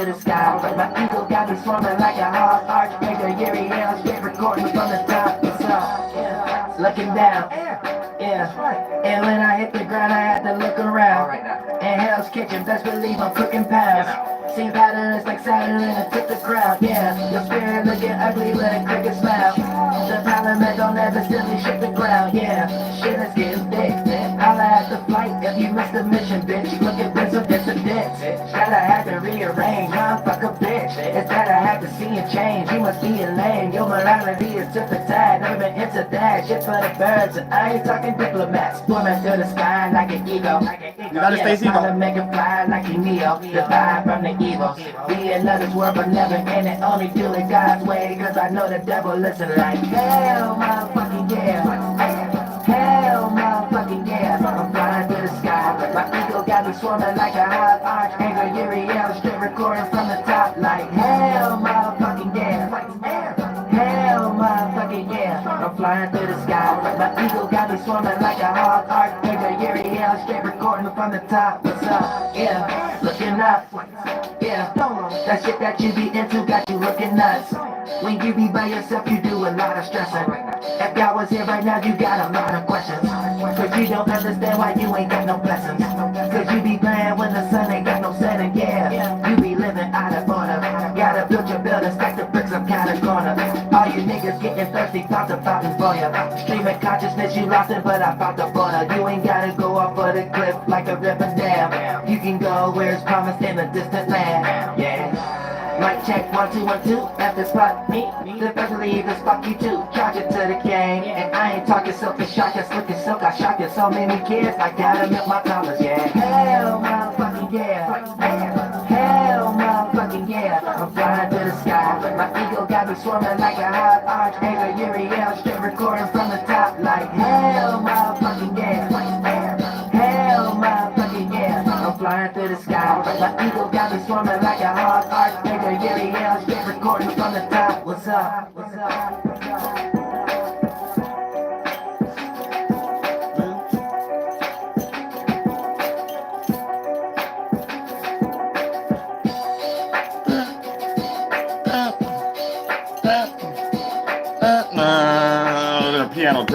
the sky. My ego got me swarming like a hard archangel. Yahlahué, straight recording from the top. What's up? Yeah. Looking down. Yeah. And when I hit the ground, I had to look around. In Hell's Kitchen, best believe I'm cooking pounds. Same patterns like Saturn and it took the crowd. Yeah, your spirit looking ugly with a cricket smile. The parliament don't ever simply shake the ground. Yeah, shit is getting thick. I'll at the flight if you missed the mission, bitch. Look at this, it's a ditch. That I had to rearrange, I'm fuck a bitch. It's that I had to see a change. You must be a lame. Your morality is tip the tide. Never been into that shit for the birds. And I ain't talking diplomats. Swimming through the sky like an ego. United States Eagle. To make it fly like a Neo. The vibe from the evil. Be in this world but never in it. Only do it God's way. Cause I know the devil listen like hell, motherfucking yeah. Hell, motherfucking yeah. I'm flying through the sky. My ego got me swarming like a hot archangel. Yahlahué, straight recording from the top like hell, motherfucking yeah. Hell, motherfucking yeah. I'm flying through the sky. My ego got me swarming like a hard archangel. Yahlahué, straight recording from the top. What's up? Yeah, looking up. Yeah, that shit that you be into got you looking nuts. When you be by yourself, you do a lot of stressing. If God was here right now, you got a lot of questions. Cause you don't understand why you ain't got no blessings. Cause you be playing when the sun ain't got no setting, yeah. You be living out of order. Gotta build your building, stack the bricks up kind of corner. All you niggas getting thirsty, found the fountain for ya. Streaming consciousness, you lost it, but I found the border. You ain't gotta go off of the cliff like a river dam. You can go where it's promised in a distant land, yeah. Mic check 1 2 1 2. After spot me, eventually this fuck you too. Charge it to the game, and I ain't talking silk and shock, it's slick and silk. I shock it so many kids, I gotta milk my dollars, yeah. Hell, motherfucking yeah. Hell, motherfucking yeah. I'm flying through the sky. My ego got me swarming like a hot archangel. Yahlahué, straight recording from the top like hell, motherfucking yeah. Hell, motherfucking yeah. I'm flying through the sky. My ego got me swarming like a hard archangel. Yahlahué, straight recording from the top. What's up? What's up? The piano,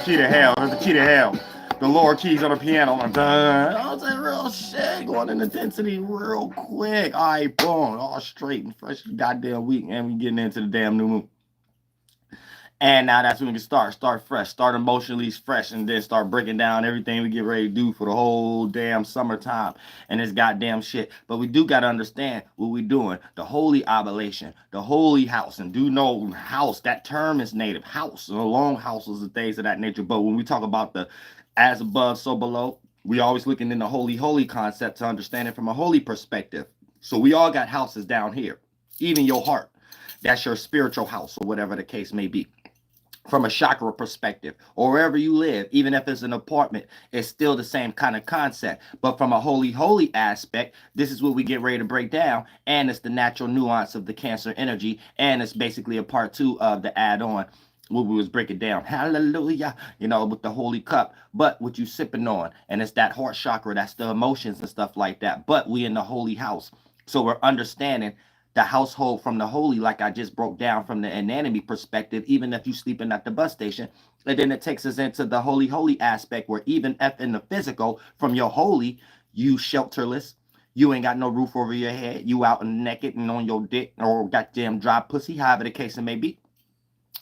key to hell. There's the key to hell. The lower keys on the piano. Oh, it's a real shit. Going in intensity real quick. All right, boom. All straight and fresh goddamn week. And we getting into the damn new moon. And now that's when we can start fresh, start emotionally fresh, and then start breaking down everything we get ready to do for the whole damn summertime and this goddamn shit. But we do got to understand what we doing. The holy oblation, the holy house, and do know house, that term is native. House, and long houses and things of that nature. But when we talk about the as above, so below, we always looking in the holy concept to understand it from a holy perspective. So we all got houses down here, even your heart. That's your spiritual house or whatever the case may be. From a chakra perspective, or wherever you live, even if it's an apartment, it's still the same kind of concept. But from a holy aspect, this is what we get ready to break down, and it's the natural nuance of the Cancer energy, and it's basically a part 2 of the add-on what we was breaking down. Hallelujah, you know, with the holy cup, but what you sipping on, and it's that heart chakra, that's the emotions and stuff like that. But we in the holy house, so we're understanding the household from the holy, like I just broke down from the anatomy perspective, even if you sleeping at the bus station. And then it takes us into the holy aspect, where even if in the physical, from your holy, you shelterless, you ain't got no roof over your head, you out and naked and on your dick or goddamn dry pussy, however the case it may be.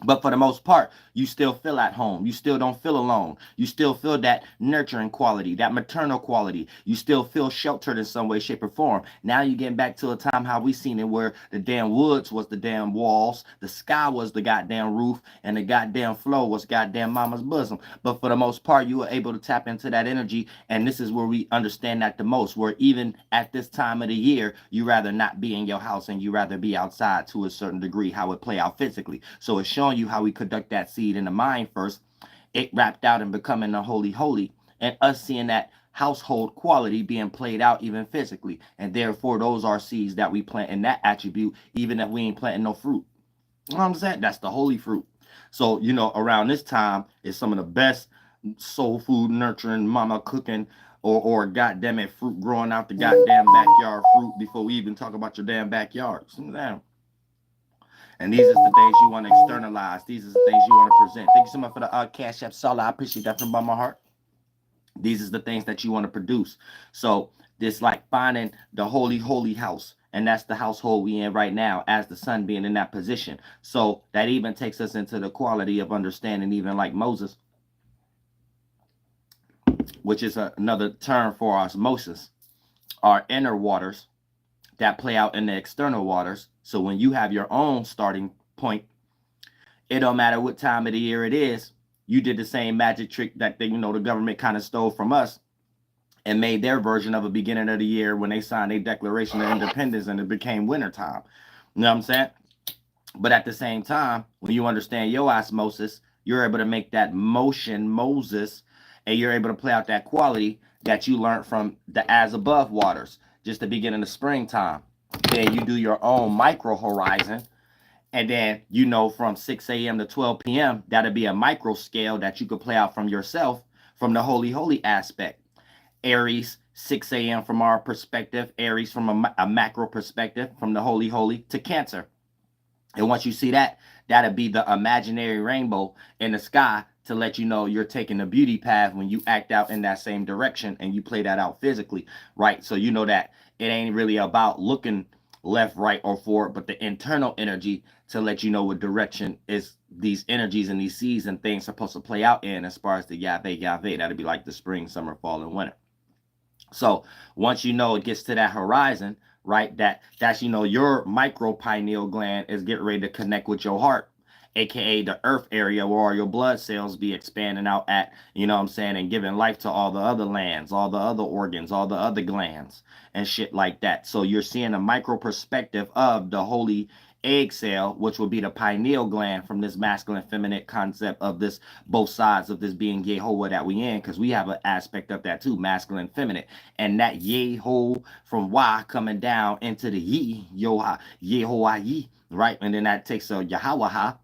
But for the most part, you still feel at home. You still don't feel alone. You still feel that nurturing quality, that maternal quality. You still feel sheltered in some way, shape, or form. Now you're getting back to a time how we seen it, where the damn woods was the damn walls, the sky was the goddamn roof, and the goddamn floor was goddamn mama's bosom. But for the most part, you were able to tap into that energy, and this is where we understand that the most, where even at this time of the year, you rather not be in your house and you rather be outside to a certain degree, how it play out physically. So it's showing you how we conduct that seed in the mind first, it wrapped out and becoming a holy, and us seeing that household quality being played out even physically. And therefore, those are seeds that we plant in that attribute, even if we ain't planting no fruit. You know what I'm saying? That's the holy fruit. So, you know, around this time is some of the best soul food, nurturing, mama cooking, or goddamn it, fruit growing out the goddamn backyard fruit before we even talk about your damn backyard. Damn. And these are the things you want to externalize. These are the things you want to present. Thank you so much for the cash app solid. I appreciate that from my heart. These is the things that you want to produce. So this like finding the holy house. And that's the household we in right now as the sun being in that position. So that even takes us into the quality of understanding, even like Moses, which is another term for osmosis, our inner waters that play out in the external waters. So when you have your own starting point, it don't matter what time of the year it is. You did the same magic trick that they, the government kind of stole from us and made their version of a beginning of the year when they signed a Declaration of Independence and it became wintertime. You know what I'm saying? But at the same time, when you understand your osmosis, you're able to make that motion, Moses, and you're able to play out that quality that you learned from the as above waters, just the beginning of springtime. Then you do your own micro horizon. And then, from 6 a.m. to 12 p.m., that'll be a micro scale that you could play out from yourself from the holy aspect. Aries, 6 a.m. from our perspective. Aries from a macro perspective, from the holy to Cancer. And once you see that, that'll be the imaginary rainbow in the sky to let you know you're taking the beauty path when you act out in that same direction and you play that out physically, right? So you know that it ain't really about looking left, right, or forward, but the internal energy to let you know what direction is these energies and these seeds and things supposed to play out in as far as the Yahlahué. That'll be like the spring, summer, fall, and winter. So once it gets to that horizon, right, that's your micro pineal gland is getting ready to connect with your heart, aka the earth area where all your blood cells be expanding out at, and giving life to all the other lands, all the other organs, all the other glands and shit like that. So you're seeing a micro perspective of the holy egg cell, which will be the pineal gland from this masculine feminine concept of this, both sides of this being Yahlahué that we in, because we have an aspect of that too, masculine feminine, and that Yahlahué from Y coming down into the Yi, Yahlahué, right? And then that takes a Yahlahué,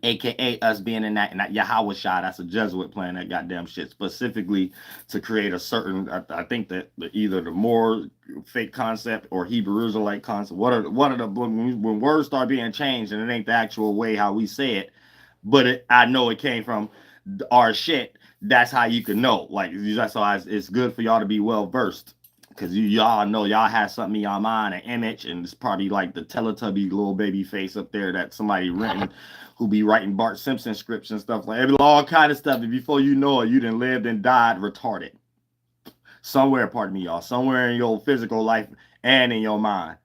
aka us being in that Yahlahué, that's a Jesuit playing that goddamn shit specifically to create a certain, I think that either the more fake concept or Hebrew Israelite concept, one of the when words start being changed and it ain't the actual way how we say it, but I know it came from our shit. That's how you can know. Like that's why it's good for y'all to be well versed. Because y'all know y'all have something in y'all mind, an image, and it's probably like the Teletubby little baby face up there that somebody written who be writing Bart Simpson scripts and stuff like that. All kind of stuff. And before you know it, you done lived and died retarded. Somewhere, pardon me, y'all, somewhere in your physical life and in your mind,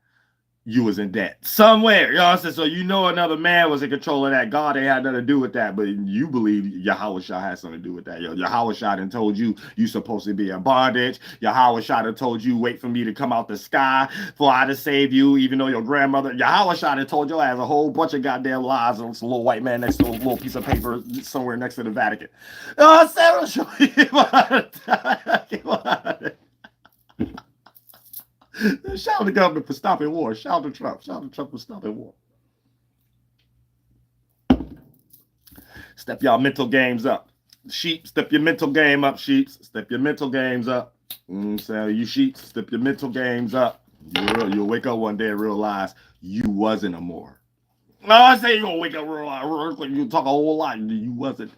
you was in debt. Somewhere, you know what I'm saying? So another man was in control of that. God ain't had nothing to do with that, but you believe Yahlahué had something to do with that. Yahlahué done told you supposed to be in bondage. Yahlahué done told you wait for me to come out the sky for I to save you, even though your grandmother, Yahlahué done told your ass a whole bunch of goddamn lies on some little white man next to a little piece of paper somewhere next to the Vatican. You know what I'm saying? I'll show you. Shout out the government for stopping war. Shout out to Trump. Shout out to Trump for stopping war. Step y'all mental games up. Sheep, step your mental game up, sheeps. Step your mental games up. So you sheep, step your mental games up. You'll wake up one day and realize you wasn't a more. No, I say you're gonna wake up real like you talk a whole lot and you wasn't.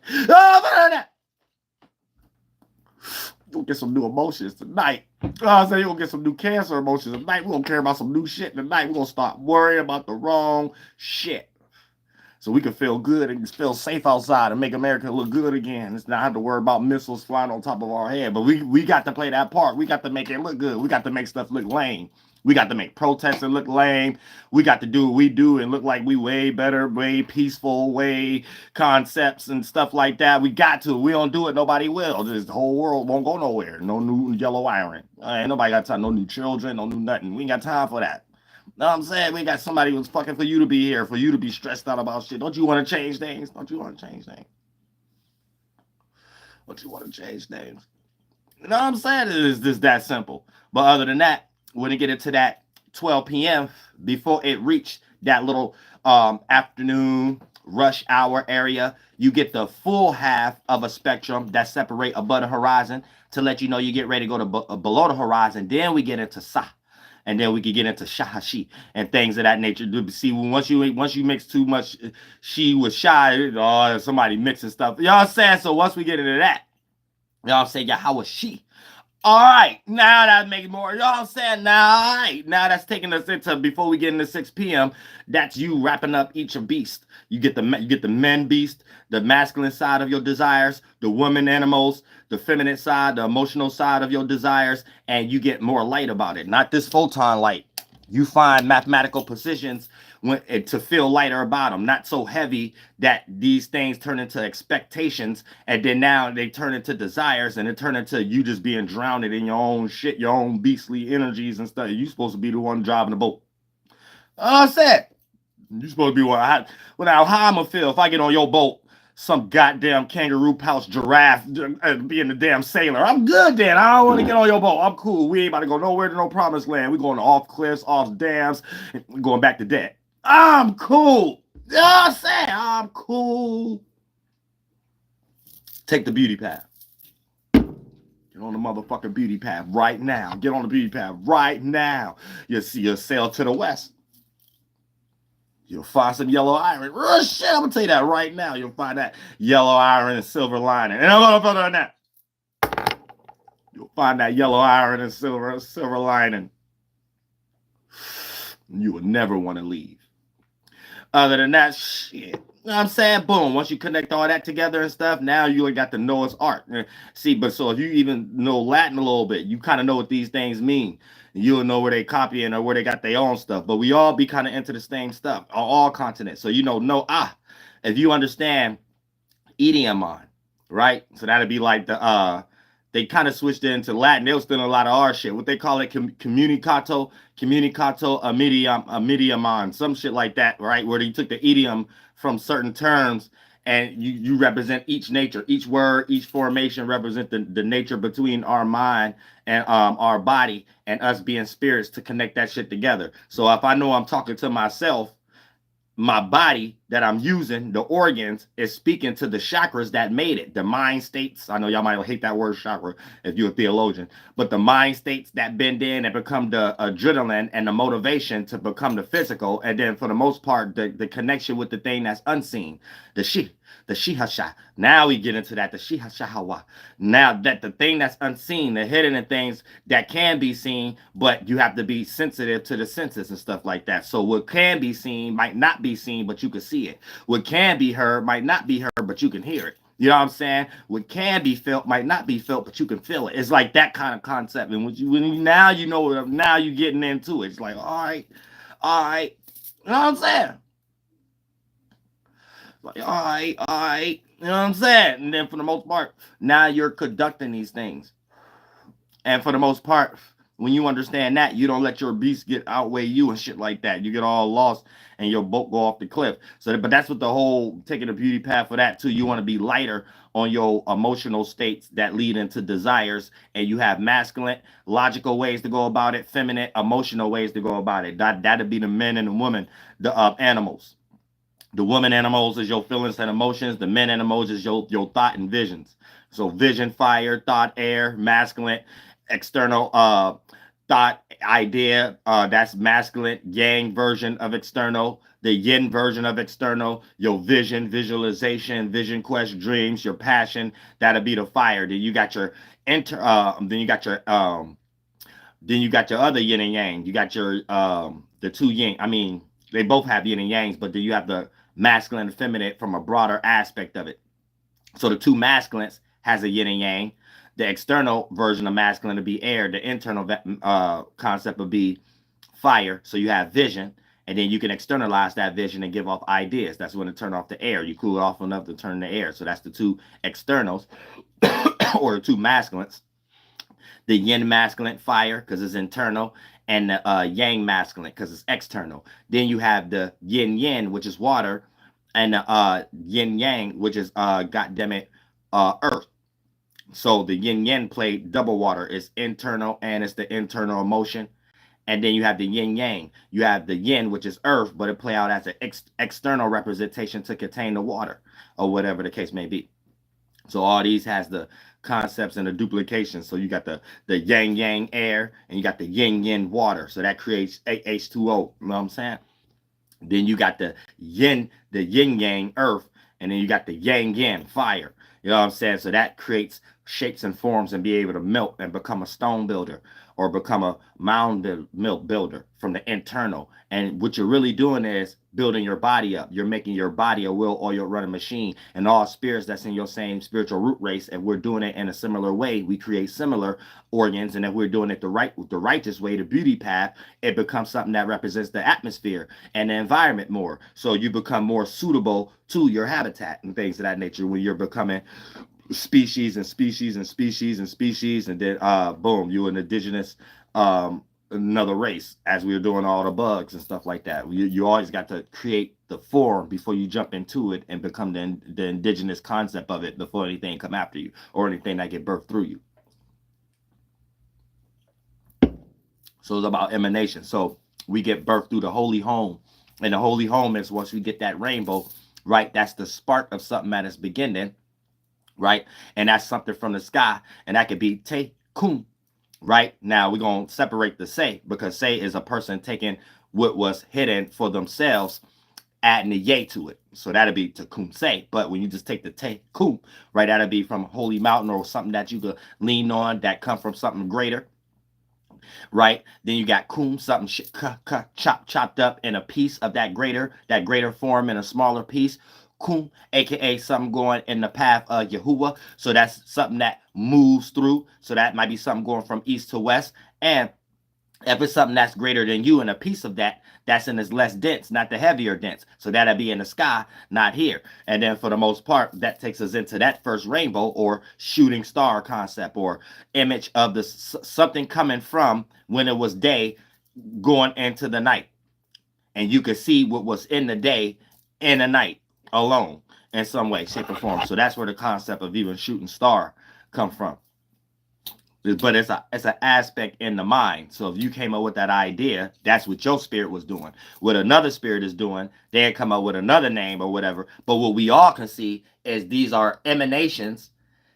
You'll get some new emotions tonight. I say you're gonna get some new cancer emotions tonight. We're gonna care about some new shit tonight. We're gonna stop worrying about the wrong shit. So we can feel good and feel safe outside and make America look good again. It's not have to worry about missiles flying on top of our head. But we got to play that part. We got to make it look good. We got to make stuff look lame. We got to make protesting look lame. We got to do what we do and look like we way better, way peaceful, way concepts and stuff like that. We got to. We don't do it, nobody will. Just the whole world won't go nowhere. No new yellow iron. Ain't nobody got time. No new children. No new nothing. We ain't got time for that. Know what I'm saying? We got somebody who's fucking for you to be here, for you to be stressed out about shit. Don't you want to change things? Don't you want to change things? Don't you want to change things? You know what I'm saying? It's just that simple. But other than that, when it get into that 12 p.m., before it reached that little afternoon rush hour area. You get the full half of a spectrum that separate above the horizon to let you know you get ready to go to below the horizon. Then we get into sa. And then we could get into shahashi and things of that nature. See, once you mix too much she with shy, oh, somebody mixing stuff. You know what I'm saying? So once we get into that, you know what I'm saying? Yahlahué she. All right, now that makes more. You know what I'm saying? Now, all right, now that's taking us into before we get into 6 p.m. That's you wrapping up each beast. You get the men beast, the masculine side of your desires, the woman animals, the feminine side, the emotional side of your desires, and you get more light about it. Not this photon light. You find mathematical precisions to feel lighter about them, not so heavy that these things turn into expectations, and then now they turn into desires, and it turn into you just being drowned in your own shit, your own beastly energies and stuff. You're supposed to be the one driving the boat. I said, you're supposed to be one. How I'm gonna feel if I get on your boat, some goddamn kangaroo pouch giraffe being the damn sailor. I'm good then. I don't want to get on your boat. I'm cool. We ain't about to go nowhere to no promised land. We going off cliffs, off dams, going back to dead. I'm cool. You know what I'm saying? I'm cool. Take the beauty path. Get on the motherfucking beauty path right now. Get on the beauty path right now. You see, you sail to the west. You'll find some yellow iron. Oh, shit, I'm going to tell you that right now. You'll find that yellow iron and silver lining. And I'm going to put on that. You'll find that yellow iron and silver lining. You will never want to leave. Other than that, shit. You know what I'm saying? Boom. Once you connect all that together and stuff, now you got the Noah's Ark. See, but so if you even know Latin a little bit, you kind of know what these things mean. You'll know where they copying or where they got their own stuff. But we all be kind of into the same stuff on all continents. So if you understand idiomon, right? So that'd be like they kind of switched it into Latin. They was still in a lot of our shit. What they call it, communicato, idiomon, some shit like that, right? Where they took the idiom from certain terms and you represent each nature, each word, each formation represent the nature between our mind and our body and us being spirits to connect that shit together. So if I know I'm talking to myself, my body that I'm using, the organs, is speaking to the chakras that made it. The mind states, I know y'all might hate that word chakra if you're a theologian, but the mind states that bend in and become the adrenaline and the motivation to become the physical. And then for the most part, the connection with the thing that's unseen, the shihasha. Now we get into that, the shihashahawa. Now that the thing that's unseen, the hidden things that can be seen, but you have to be sensitive to the senses and stuff like that. So what can be seen might not be seen, but you can see it. What can be heard might not be heard, but you can hear it. You know what I'm saying? What can be felt might not be felt, but you can feel it. It's like that kind of concept. And now you're getting into it. It's like, all right. You know what I'm saying? Like, all right. You know what I'm saying? And then for the most part, now you're conducting these things. And for the most part, when you understand that, you don't let your beast get outweigh you and shit like that. You get all lost and your boat go off the cliff. But that's what the whole taking the beauty path for that too. You want to be lighter on your emotional states that lead into desires, and you have masculine, logical ways to go about it, feminine, emotional ways to go about it. That'd be the men and the women, the animals. The woman animals is your feelings and emotions. The men animals is your thought and visions. So vision, fire, thought, air, masculine, external thought, idea. That's masculine. Yang version of external. The yin version of external. Your vision, visualization, vision quest, dreams, your passion. That'll be the fire. Then you got your then you got your other yin and yang. You got your the two yin. I mean, they both have yin and yangs, but then you have the masculine and feminine from a broader aspect of it. So the two masculines has a yin and yang. The external version of masculine would be air. The internal concept would be fire. So you have vision, and then you can externalize that vision and give off ideas. That's when it turn off the air. You cool it off enough to turn the air. So that's the two externals or the two masculines. The yin masculine, fire, because it's internal, and the yang masculine, because it's external. Then you have the yin yin, which is water, and the yin yang, which is goddammit, earth. So the yin yang play double water. It's internal and it's the internal emotion, And then you have the yin yang. You have the yin, which is earth, but it play out as an external representation to contain the water, or whatever the case may be. So all these has the concepts and the duplication. So you got the yang yang air, and you got the yin yin water. So that creates H2O. You know what I'm saying? Then you got the yin yang earth, and then you got the yang yin fire. You know what I'm saying? So that creates shapes and forms and be able to melt and become a stone builder or become a mound builder from the internal. And what you're really doing is building your body up. You're making your body a well-oiled running machine. And all spirits that's in your same spiritual root race, if we're doing it in a similar way, we create similar organs. And if we're doing it the righteous way, the beauty path, it becomes something that represents the atmosphere and the environment more. So you become more suitable to your habitat and things of that nature when you're becoming species and species and species and species, and then boom, you an indigenous another race, as we were doing all the bugs and stuff like that. You always got to create the form before you jump into it and become the indigenous concept of it before anything come after you or anything that get birthed through you. So it's about emanation. So we get birthed through the holy home, and the holy home is once we get that rainbow, right? That's the spark of something at its beginning, right? And that's something from the sky, and that could be te kum. Right now, we're going to separate the say, because say is a person taking what was hidden for themselves, adding the yay to it. So that'll be to kum say. But when you just take the te kum, right, that'll be from holy mountain or something that you could lean on that come from something greater. Right, then you got kum, something chopped up in a piece of that greater form in a smaller piece. Kum, aka something going in the path of Yahuwah. So that's something that moves through. So that might be something going from east to west. And if it's something that's greater than you and a piece of that, that's in this less dense, not the heavier dense. So that'll be in the sky, not here. And then for the most part, that takes us into that first rainbow or shooting star concept or image of the something coming from when it was day going into the night. And you could see what was in the day in the night alone in some way, shape, or form. So that's where the concept of even shooting star come from. But it's an aspect in the mind. So if you came up with that idea, that's what your spirit was doing. What another spirit is doing, they come up with another name or whatever. But what we all can see is these are emanations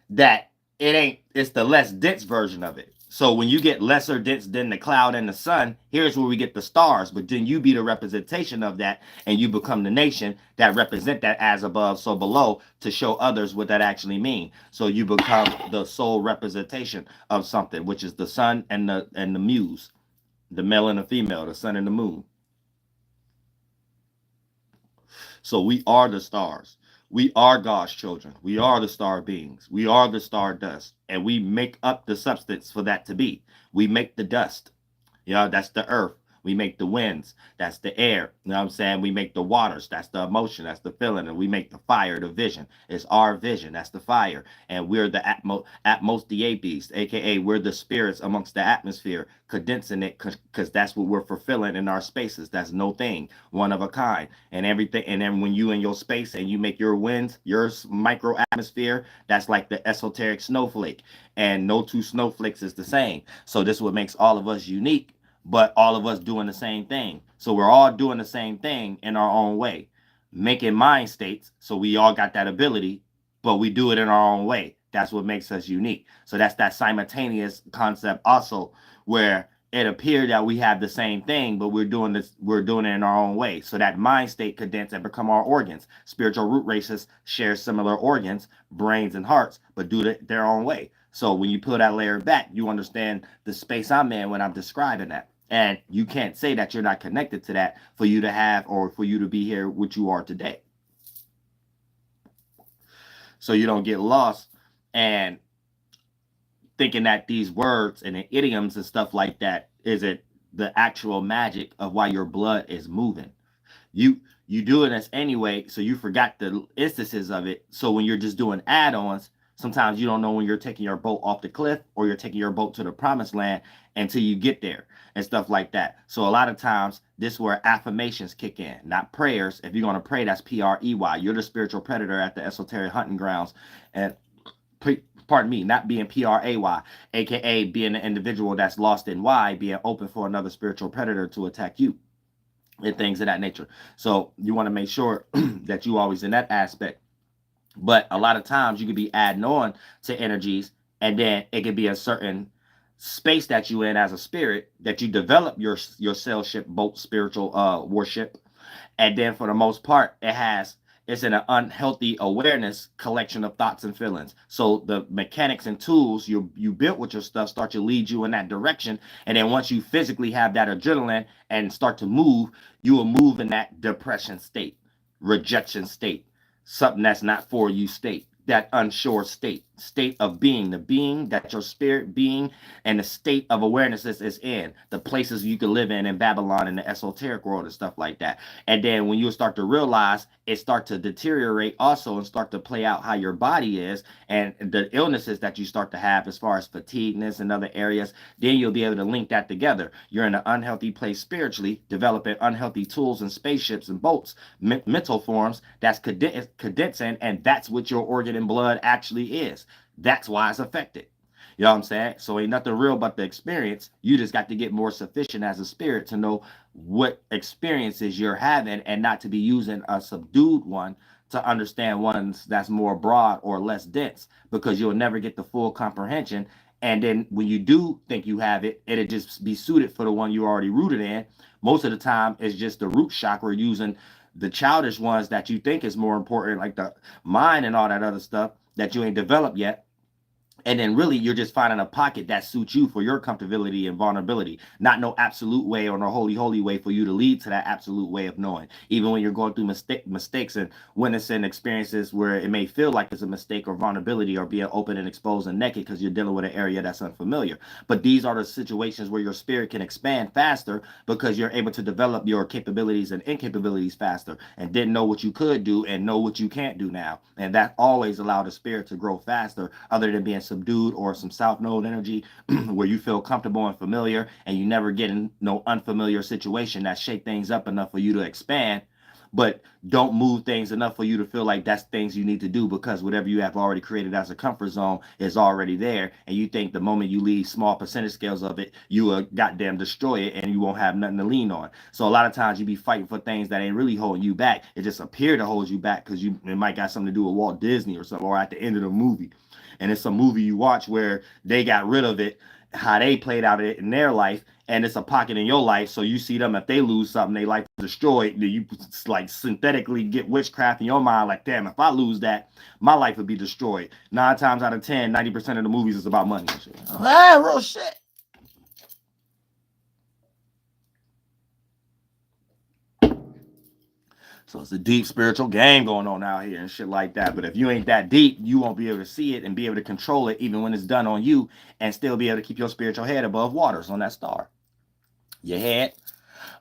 that it's the less dense version of it. So when you get lesser dense than the cloud and the sun, here's where we get the stars. But then you be the representation of that, and you become the nation that represent that as above, so below, to show others what that actually means. So you become the sole representation of something, which is the sun and the muse, the male and the female, the sun and the moon. So we are the stars. We are God's children. We are the star beings. We are the stardust. And we make up the substance for that to be. We make the dust. You know, that's the earth. We make the winds. That's the air. You know what I'm saying? We make the waters. That's the emotion. That's the feeling. And we make the fire, the vision. It's our vision. That's the fire. And we're the atmos beast, a.k.a. we're the spirits amongst the atmosphere, condensing it because that's what we're fulfilling in our spaces. That's no thing, one of a kind. And everything. And then when you in your space and you make your winds, your micro atmosphere, that's like the esoteric snowflake. And no two snowflakes is the same. So this is what makes all of us unique. But all of us doing the same thing. So we're all doing the same thing in our own way, making mind states. So we all got that ability, but we do it in our own way. That's what makes us unique. So that's that simultaneous concept also, where it appeared that we have the same thing, but we're doing it in our own way. So that mind state condense and become our organs. Spiritual root races share similar organs, brains and hearts, but do it their own way. So when you peel that layer back, you understand the space I'm in when I'm describing that. And you can't say that you're not connected to that for you to have or for you to be here, what you are today. So you don't get lost and thinking that these words and the idioms and stuff like that isn't the actual magic of why your blood is moving. You doing this anyway, so you forgot the instances of it. So when you're just doing add-ons, sometimes you don't know when you're taking your boat off the cliff or you're taking your boat to the promised land until you get there and stuff like that. So a lot of times, this is where affirmations kick in, not prayers. If you're going to pray, that's P-R-E-Y. You're the spiritual predator at the esoteric hunting grounds. And pardon me, not being P-R-A-Y, aka being an individual that's lost in Y, being open for another spiritual predator to attack you and things of that nature. So you want to make sure that you always in that aspect. But a lot of times you could be adding on to energies, and then it could be a certain space that you in as a spirit that you develop your cellship boat spiritual worship. And then for the most part, it's in an unhealthy awareness collection of thoughts and feelings. So the mechanics and tools you built with your stuff start to lead you in that direction. And then once you physically have that adrenaline and start to move, you will move in that depression state, rejection state, something that's not for you state, that unsure state of being, the being that your spirit being and the state of awareness is in, the places you can live in Babylon and the esoteric world and stuff like that. And then when you start to realize it start to deteriorate also and start to play out how your body is and the illnesses that you start to have as far as fatigueness and other areas, then you'll be able to link that together. You're in an unhealthy place spiritually, developing unhealthy tools and spaceships and boats, mental forms that's condensing, and that's what your organ and blood actually is. That's why it's affected. You know what I'm saying? So ain't nothing real but the experience. You just got to get more sufficient as a spirit to know what experiences you're having and not to be using a subdued one to understand ones that's more broad or less dense, because you'll never get the full comprehension. And then when you do think you have it, it'll just be suited for the one you already rooted in. Most of the time, it's just the root chakra using the childish ones that you think is more important, like the mind and all that other stuff that you ain't developed yet. And then really you're just finding a pocket that suits you for your comfortability and vulnerability, not no absolute way or no holy way for you to lead to that absolute way of knowing. Even when you're going through mistakes and witnessing experiences where it may feel like it's a mistake or vulnerability or being open and exposed and naked because you're dealing with an area that's unfamiliar. But these are the situations where your spirit can expand faster because you're able to develop your capabilities and incapabilities faster and didn't know what you could do and know what you can't do now. And that always allowed the spirit to grow faster, other than being subdued or some south node energy where you feel comfortable and familiar and you never get in no unfamiliar situation that shake things up enough for you to expand, but don't move things enough for you to feel like that's things you need to do, because whatever you have already created as a comfort zone is already there, and you think the moment you leave small percentage scales of it, you will goddamn destroy it and you won't have nothing to lean on. So a lot of times you be fighting for things that ain't really holding you back. It just appear to hold you back because it might got something to do with Walt Disney or something, or at the end of the movie. And it's a movie you watch where they got rid of it, how they played out it in their life, and it's a pocket in your life. So you see them, if they lose something, they life is destroyed. You like synthetically get witchcraft in your mind, like, damn, if I lose that, my life would be destroyed. 9 times out of 10, 90% of the movies is about money and shit. Ah, real shit. So it's a deep spiritual game going on out here and shit like that. But if you ain't that deep, you won't be able to see it and be able to control it even when it's done on you, and still be able to keep your spiritual head above waters on that star. Your head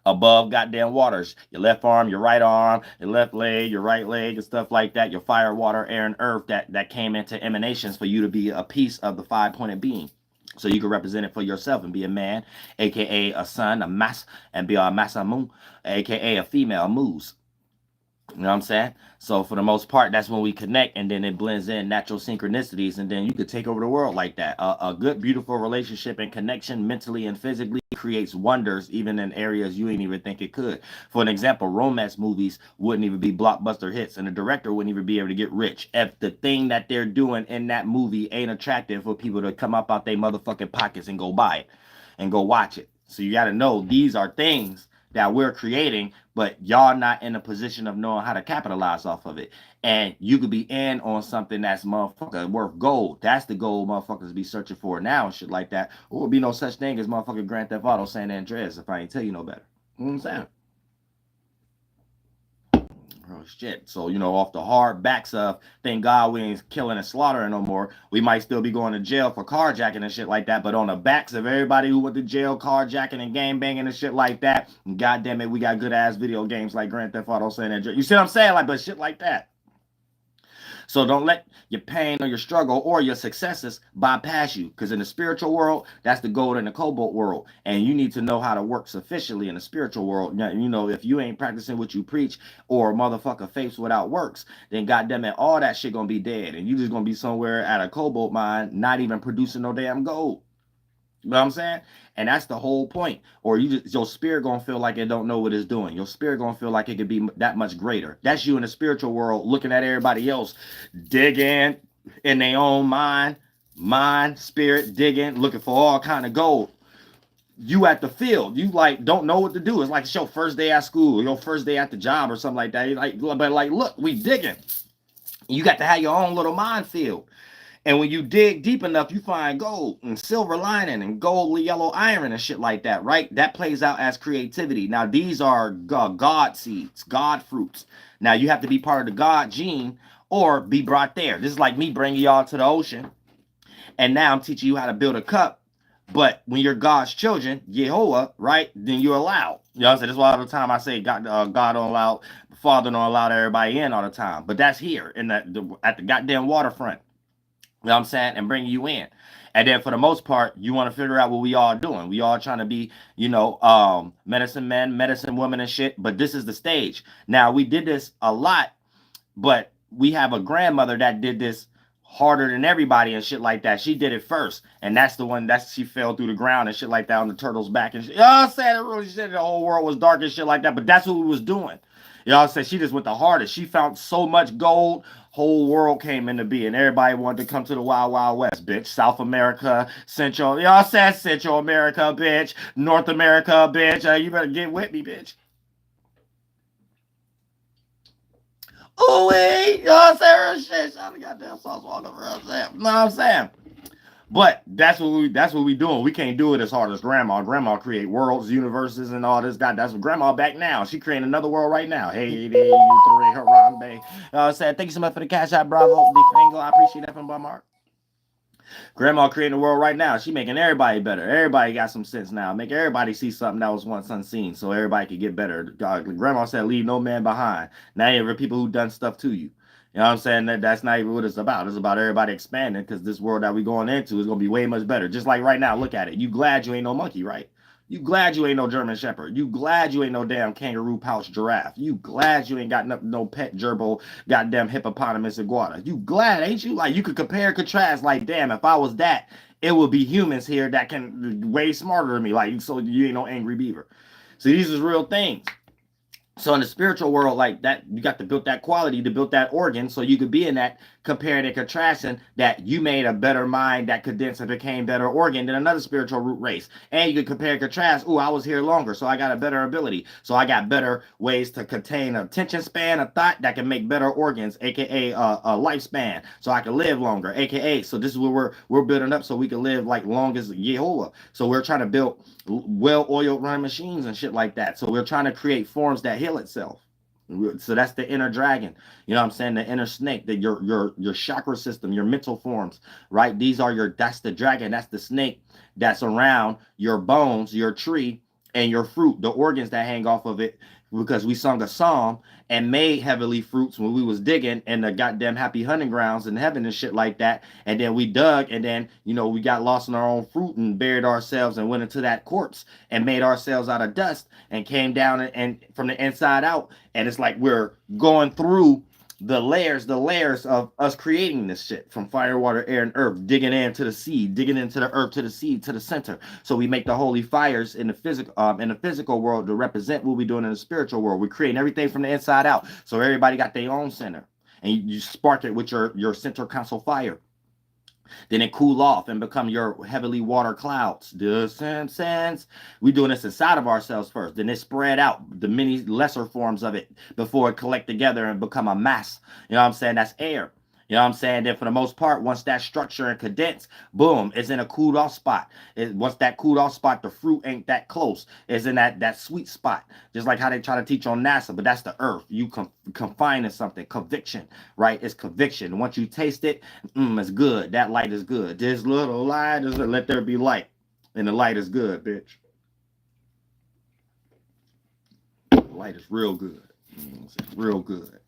above goddamn waters. Your left arm, your right arm, your left leg, your right leg, and stuff like that. Your fire, water, air, and earth that came into emanations for you to be a piece of the 5-pointed being. So you can represent it for yourself and be a man, aka a son, a mas, and be a masamu, aka a female, a moose. You know what I'm saying? So for the most part, that's when we connect, and then it blends in natural synchronicities, and then you could take over the world like that. A good, beautiful relationship and connection mentally and physically creates wonders even in areas you didn't even think it could. For an example, romance movies wouldn't even be blockbuster hits, and the director wouldn't even be able to get rich if the thing that they're doing in that movie ain't attractive for people to come up out their motherfucking pockets and go buy it and go watch it. So you got to know these are things that we're creating, but y'all not in a position of knowing how to capitalize off of it. And you could be in on something that's motherfucker worth gold. That's the gold motherfuckers be searching for now and shit like that. Or would be no such thing as motherfucking Grand Theft Auto San Andreas if I ain't tell you no better. You know what I'm saying? Oh shit. So, off the hard backs of thank God we ain't killing and slaughtering no more. We might still be going to jail for carjacking and shit like that. But on the backs of everybody who went to jail, carjacking and gang banging and shit like that, God damn it, we got good ass video games like Grand Theft Auto San Andreas. You see what I'm saying? Like, but shit like that. So don't let your pain or your struggle or your successes bypass you. Because in the spiritual world, that's the gold and the cobalt world. And you need to know how to work sufficiently in the spiritual world. Now, you know, if you ain't practicing what you preach or motherfucker faith without works, then goddamn it, all that shit gonna be dead. And you just gonna be somewhere at a cobalt mine, not even producing no damn gold. You know what I'm saying? And that's the whole point. Or you just, your spirit gonna feel like it don't know what it's doing. Your spirit gonna feel like it could be that much greater. That's you in the spiritual world looking at everybody else digging in their own mind, spirit, digging, looking for all kind of gold. You at the field, you like don't know what to do. It's like it's your first day at school, your first day at the job or something like that. Like, but like, look, we digging. You got to have your own little minefield. And when you dig deep enough, you find gold and silver lining and gold yellow iron and shit like that, right? That plays out as creativity. Now, these are God seeds, God fruits. Now, you have to be part of the God gene or be brought there. This is like me bringing y'all to the ocean. And now I'm teaching you how to build a cup. But when you're God's children, Yahlahué, right, then you're allowed. You know what I'm saying? That's why all the time I say God don't allow, Father don't allow everybody in all the time. But that's here in at the goddamn waterfront. You know what I'm saying? And bring you in. And then for the most part, you want to figure out what we all doing. We all trying to be, you know, medicine men, medicine women and shit. But this is the stage. Now, we did this a lot, but we have a grandmother that did this harder than everybody and shit like that. She did it first. And that's the one that she fell through the ground and shit like that on the turtle's back. And shit. You know what I'm saying? It really said the whole world was dark and shit like that. But that's what we was doing. You know what I'm saying? She just went the hardest. She found so much gold. Whole world came into being. Everybody wanted to come to the Wild Wild West, bitch. South America, Central, you know what I'm saying? Central America, bitch. North America, bitch. You better get with me, bitch. Ooh, you know what I'm saying? Shit, shot the goddamn sauce walking around. You know what I'm saying? But that's what we doing. We can't do it as hard as grandma. Grandma create worlds, universes, and all this. God, that's what grandma back now. She creating another world right now. Hey, there, you three, Harambe. You know what I'm saying? Thank you so much for the cash out, bravo. Big Fango. I appreciate that from Mark. Grandma creating the world right now. She making everybody better. Everybody got some sense now. Make everybody see something that was once unseen so everybody could get better. Grandma said, leave no man behind. Now you have people who done stuff to you. You know what I'm saying? That's not even what it's about. It's about everybody expanding because this world that we're going into is going to be way much better. Just like right now, look at it. You glad you ain't no monkey, right? You glad you ain't no German Shepherd. You glad you ain't no damn kangaroo pouch giraffe. You glad you ain't got no pet gerbil, goddamn hippopotamus iguana. You glad, ain't you? Like, you could compare and contrast. Like, damn, if I was that, it would be humans here that can way smarter than me. Like, so you ain't no angry beaver. So these is real things. So in the spiritual world, like that, you got to build that quality to build that organ so you could be in that comparing and contrasting that you made a better mind that condensed and became better organ than another spiritual root race. And you could compare and contrast, oh, I was here longer, so I got a better ability. So I got better ways to contain a attention span, a thought that can make better organs, aka a lifespan, so I can live longer, aka, so this is what we're building up so we can live like long as Yahlahué. So we're trying to build well-oiled running machines and shit like that. So we're trying to create forms that heal itself. So that's the inner dragon. You know what I'm saying? The inner snake, your chakra system, your mental forms, right? That's the dragon, that's the snake that's around your bones, your tree, and your fruit, the organs that hang off of it, because we sung a psalm and made heavenly fruits when we was digging in the goddamn happy hunting grounds in heaven and shit like that. And then we dug, and then, you know, we got lost in our own fruit and buried ourselves and went into that quartz and made ourselves out of dust and came down and from the inside out. And it's like we're going through the layers of us creating this shit from fire, water, air, and earth, digging into the seed, digging into the earth, to the seed, to the center. So we make the holy fires in the physical world to represent what we're doing in the spiritual world. We're creating everything from the inside out. So everybody got their own center, and you spark it with your center console fire. Then it cool off and become your heavenly water clouds. Does sense? We doing this inside of ourselves first. Then it spread out the many lesser forms of it before it collect together and become a mass. You know what I'm saying? That's air. You know what I'm saying? Then for the most part, once that structure and condense, boom, it's in a cooled off spot. Once that cooled off spot, the fruit ain't that close. It's in that sweet spot. Just like how they try to teach on NASA, but that's the earth. You confine in something. Conviction, right? It's conviction. Once you taste it, it's good. That light is good. This little light is let there be light. And the light is good, bitch. The light is real good. It's real good.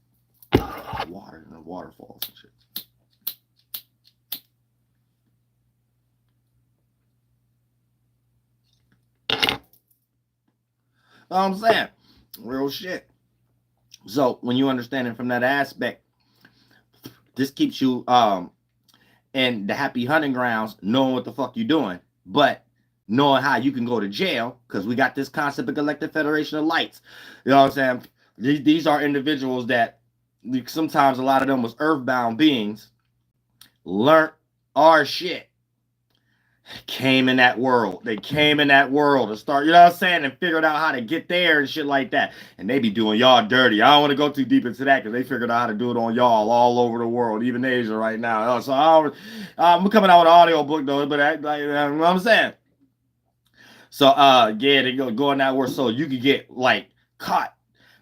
Water and the waterfalls and shit. Know what I'm saying? Real shit. So when you understand it from that aspect, this keeps you in the happy hunting grounds, knowing what the fuck you're doing, but knowing how you can go to jail, because we got this concept of Galactic Federation of Lights. You know what I'm saying? These are individuals that sometimes a lot of them was earthbound beings, learned our shit, came in that world. They came in that world to start, you know what I'm saying, and figured out how to get there and shit like that. And they be doing y'all dirty. I don't want to go too deep into that because they figured out how to do it on y'all all over the world, even Asia right now. So I'm coming out with an audio book though, but you know what I'm saying. So yeah, they go in that world so you could get like caught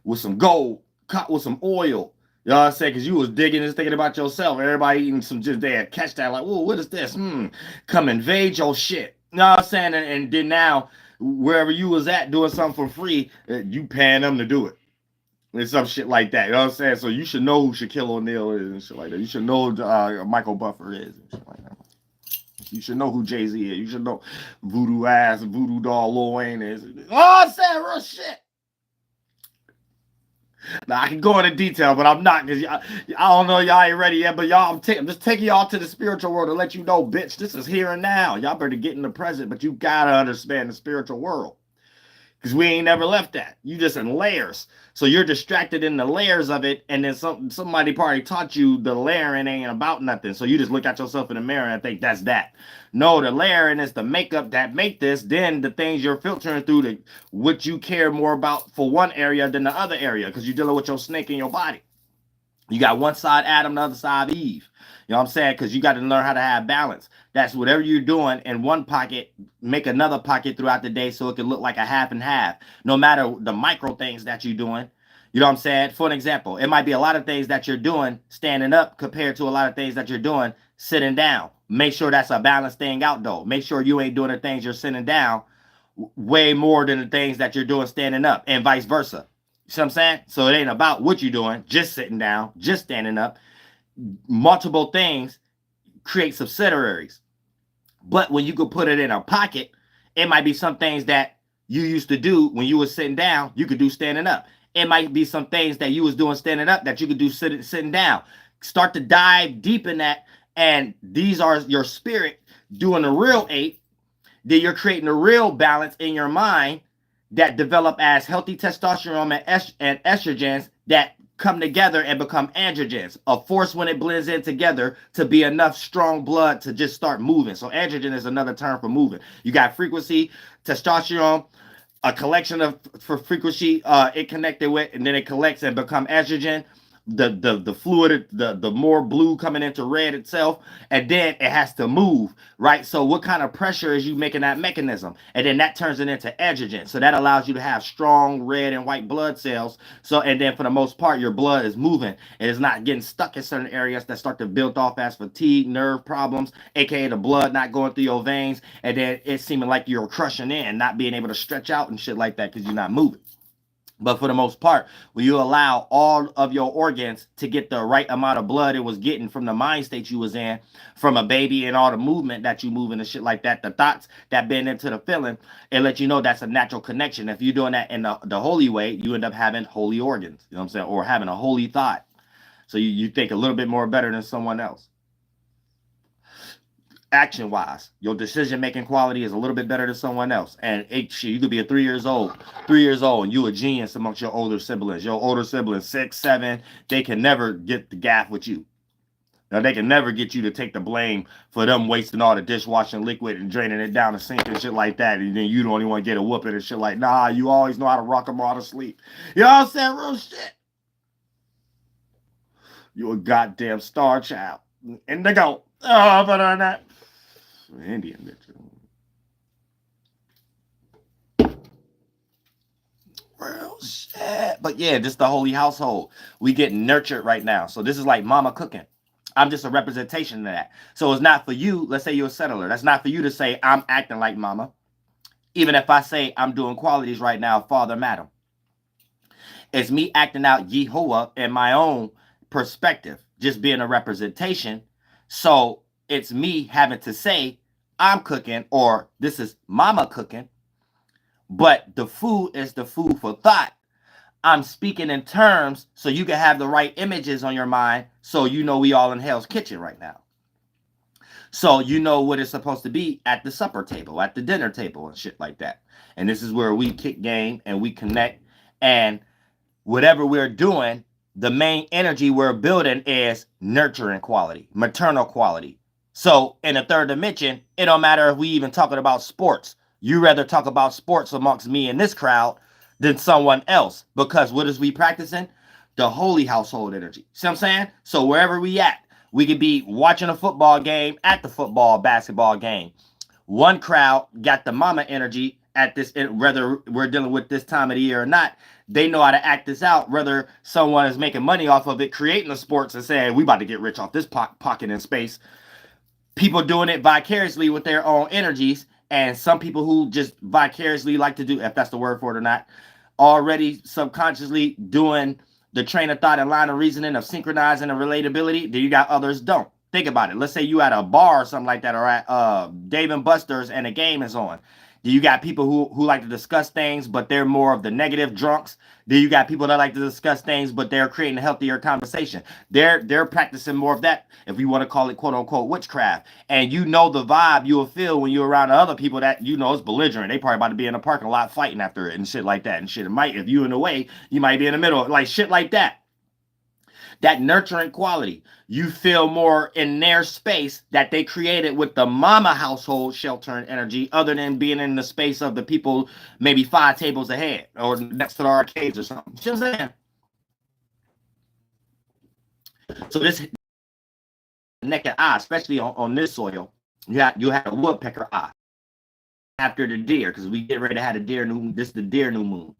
with some gold, caught with some oil. You know what I'm saying? Because you was digging and thinking about yourself. Everybody eating some just there. Catch that like, whoa, what is this? Come invade your shit. You know what I'm saying? And then now, wherever you was at doing something for free, you paying them to do it. And some shit like that. You know what I'm saying? So you should know who Shaquille O'Neal is and shit like that. You should know who Michael Buffer is and shit like that. You should know who Jay-Z is. You should know voodoo doll Lil Wayne is. Oh, I'm saying real shit. Now, I can go into detail, but I'm not, because I don't know, y'all ain't ready yet, but y'all, I'm just taking y'all to the spiritual world to let you know, bitch, this is here and now. Y'all better get in the present, but you gotta understand the spiritual world. Because we ain't never left that. You just in layers. So you're distracted in the layers of it, and then somebody probably taught you the layering ain't about nothing. So you just look at yourself in the mirror and think that's that. No, the layering is the makeup that make this. Then the things you're filtering through to what you care more about for one area than the other area, because you're dealing with your snake in your body. You got one side Adam, the other side Eve. You know what I'm saying? Because you got to learn how to have balance. That's whatever you're doing in one pocket, make another pocket throughout the day so it can look like a half and half. No matter the micro things that you're doing. You know what I'm saying? For an example, it might be a lot of things that you're doing standing up compared to a lot of things that you're doing sitting down. Make sure that's a balanced thing out, though. Make sure you ain't doing the things you're sitting down way more than the things that you're doing standing up, and vice versa. You see what I'm saying? So it ain't about what you're doing, just sitting down, just standing up. Multiple things create subsidiaries. But when you could put it in a pocket, it might be some things that you used to do when you were sitting down, you could do standing up. It might be some things that you was doing standing up that you could do sitting down. Start to dive deep in that, and these are your spirit doing the real 8. Then you're creating a real balance in your mind that develop as healthy testosterone and estrogens that come together and become androgens, a force when it blends in together to be enough strong blood to just start moving. So androgen is another term for moving. You got frequency, testosterone, a collection of for frequency it connected with, and then it collects and become estrogen. The fluid, the more blue coming into red itself, and then it has to move, right? So what kind of pressure is you making that mechanism? And then that turns it into estrogen. So that allows you to have strong red and white blood cells. So, and then for the most part, your blood is moving. It is not getting stuck in certain areas that start to build off as fatigue, nerve problems, aka the blood not going through your veins, and then it's seeming like you're crushing in, not being able to stretch out and shit like that because you're not moving. But for the most part, when you allow all of your organs to get the right amount of blood it was getting from the mind state you was in, from a baby and all the movement that you moving and shit like that, the thoughts that been into the feeling, it let you know that's a natural connection. If you're doing that in the holy way, you end up having holy organs, you know what I'm saying? Or having a holy thought. So you think a little bit more better than someone else. Action-wise, your decision-making quality is a little bit better than someone else. And you could be 3 years old, and you a genius amongst your older siblings. Your older siblings, 6, 7, they can never get the gaff with you. Now, they can never get you to take the blame for them wasting all the dishwashing liquid and draining it down the sink and shit like that. And then you the only one get a whooping and shit like, nah, you always know how to rock them all to sleep. You know what I'm saying? Real shit. You a goddamn star child. And they go, oh, but on that. Indian bitch. Real shit. But yeah, this is the holy household. We get nurtured right now. So this is like mama cooking. I'm just a representation of that. So it's not for you. Let's say you're a settler. That's not for you to say I'm acting like mama. Even if I say I'm doing qualities right now, father, madam. It's me acting out Yehovah in my own perspective, just being a representation. So it's me having to say, I'm cooking, or this is mama cooking, but the food is the food for thought. I'm speaking in terms so you can have the right images on your mind, so you know we all in Hell's Kitchen right now. So you know what it's supposed to be at the supper table, at the dinner table, and shit like that. And this is where we kick game and we connect. And whatever we're doing, the main energy we're building is nurturing quality, maternal quality. So in the third dimension, it don't matter if we even talking about sports. You rather talk about sports amongst me and this crowd than someone else, because what is we practicing? The holy household energy. See what I'm saying? So wherever we at, we could be watching a football game, at the football, basketball game. One crowd got the mama energy at this, whether we're dealing with this time of the year or not. They know how to act this out, whether someone is making money off of it, creating the sports and saying, we about to get rich off this pocket in space. People doing it vicariously with their own energies, and some people who just vicariously like to do, if that's the word for it or not, already subconsciously doing the train of thought and line of reasoning of synchronizing and relatability. Then you got others don't. Think about it. Let's say you at a bar or something like that, or at Dave and Buster's, and a game is on. You got people who like to discuss things, but they're more of the negative drunks. Then you got people that like to discuss things, but they're creating a healthier conversation. They're practicing more of that, if we want to call it quote unquote witchcraft. And you know the vibe you will feel when you're around other people that you know is belligerent. They probably about to be in a parking lot fighting after it and shit like that and shit. It might, if you in the way, you might be in the middle, like shit like that. That nurturing quality, you feel more in their space that they created with the mama household shelter and energy, other than being in the space of the people maybe 5 tables ahead or next to the arcades or something. You know what I'm saying? So this naked eye, especially on this soil, you had a woodpecker eye after the deer, because we get ready to have a deer new. This is the deer new moon.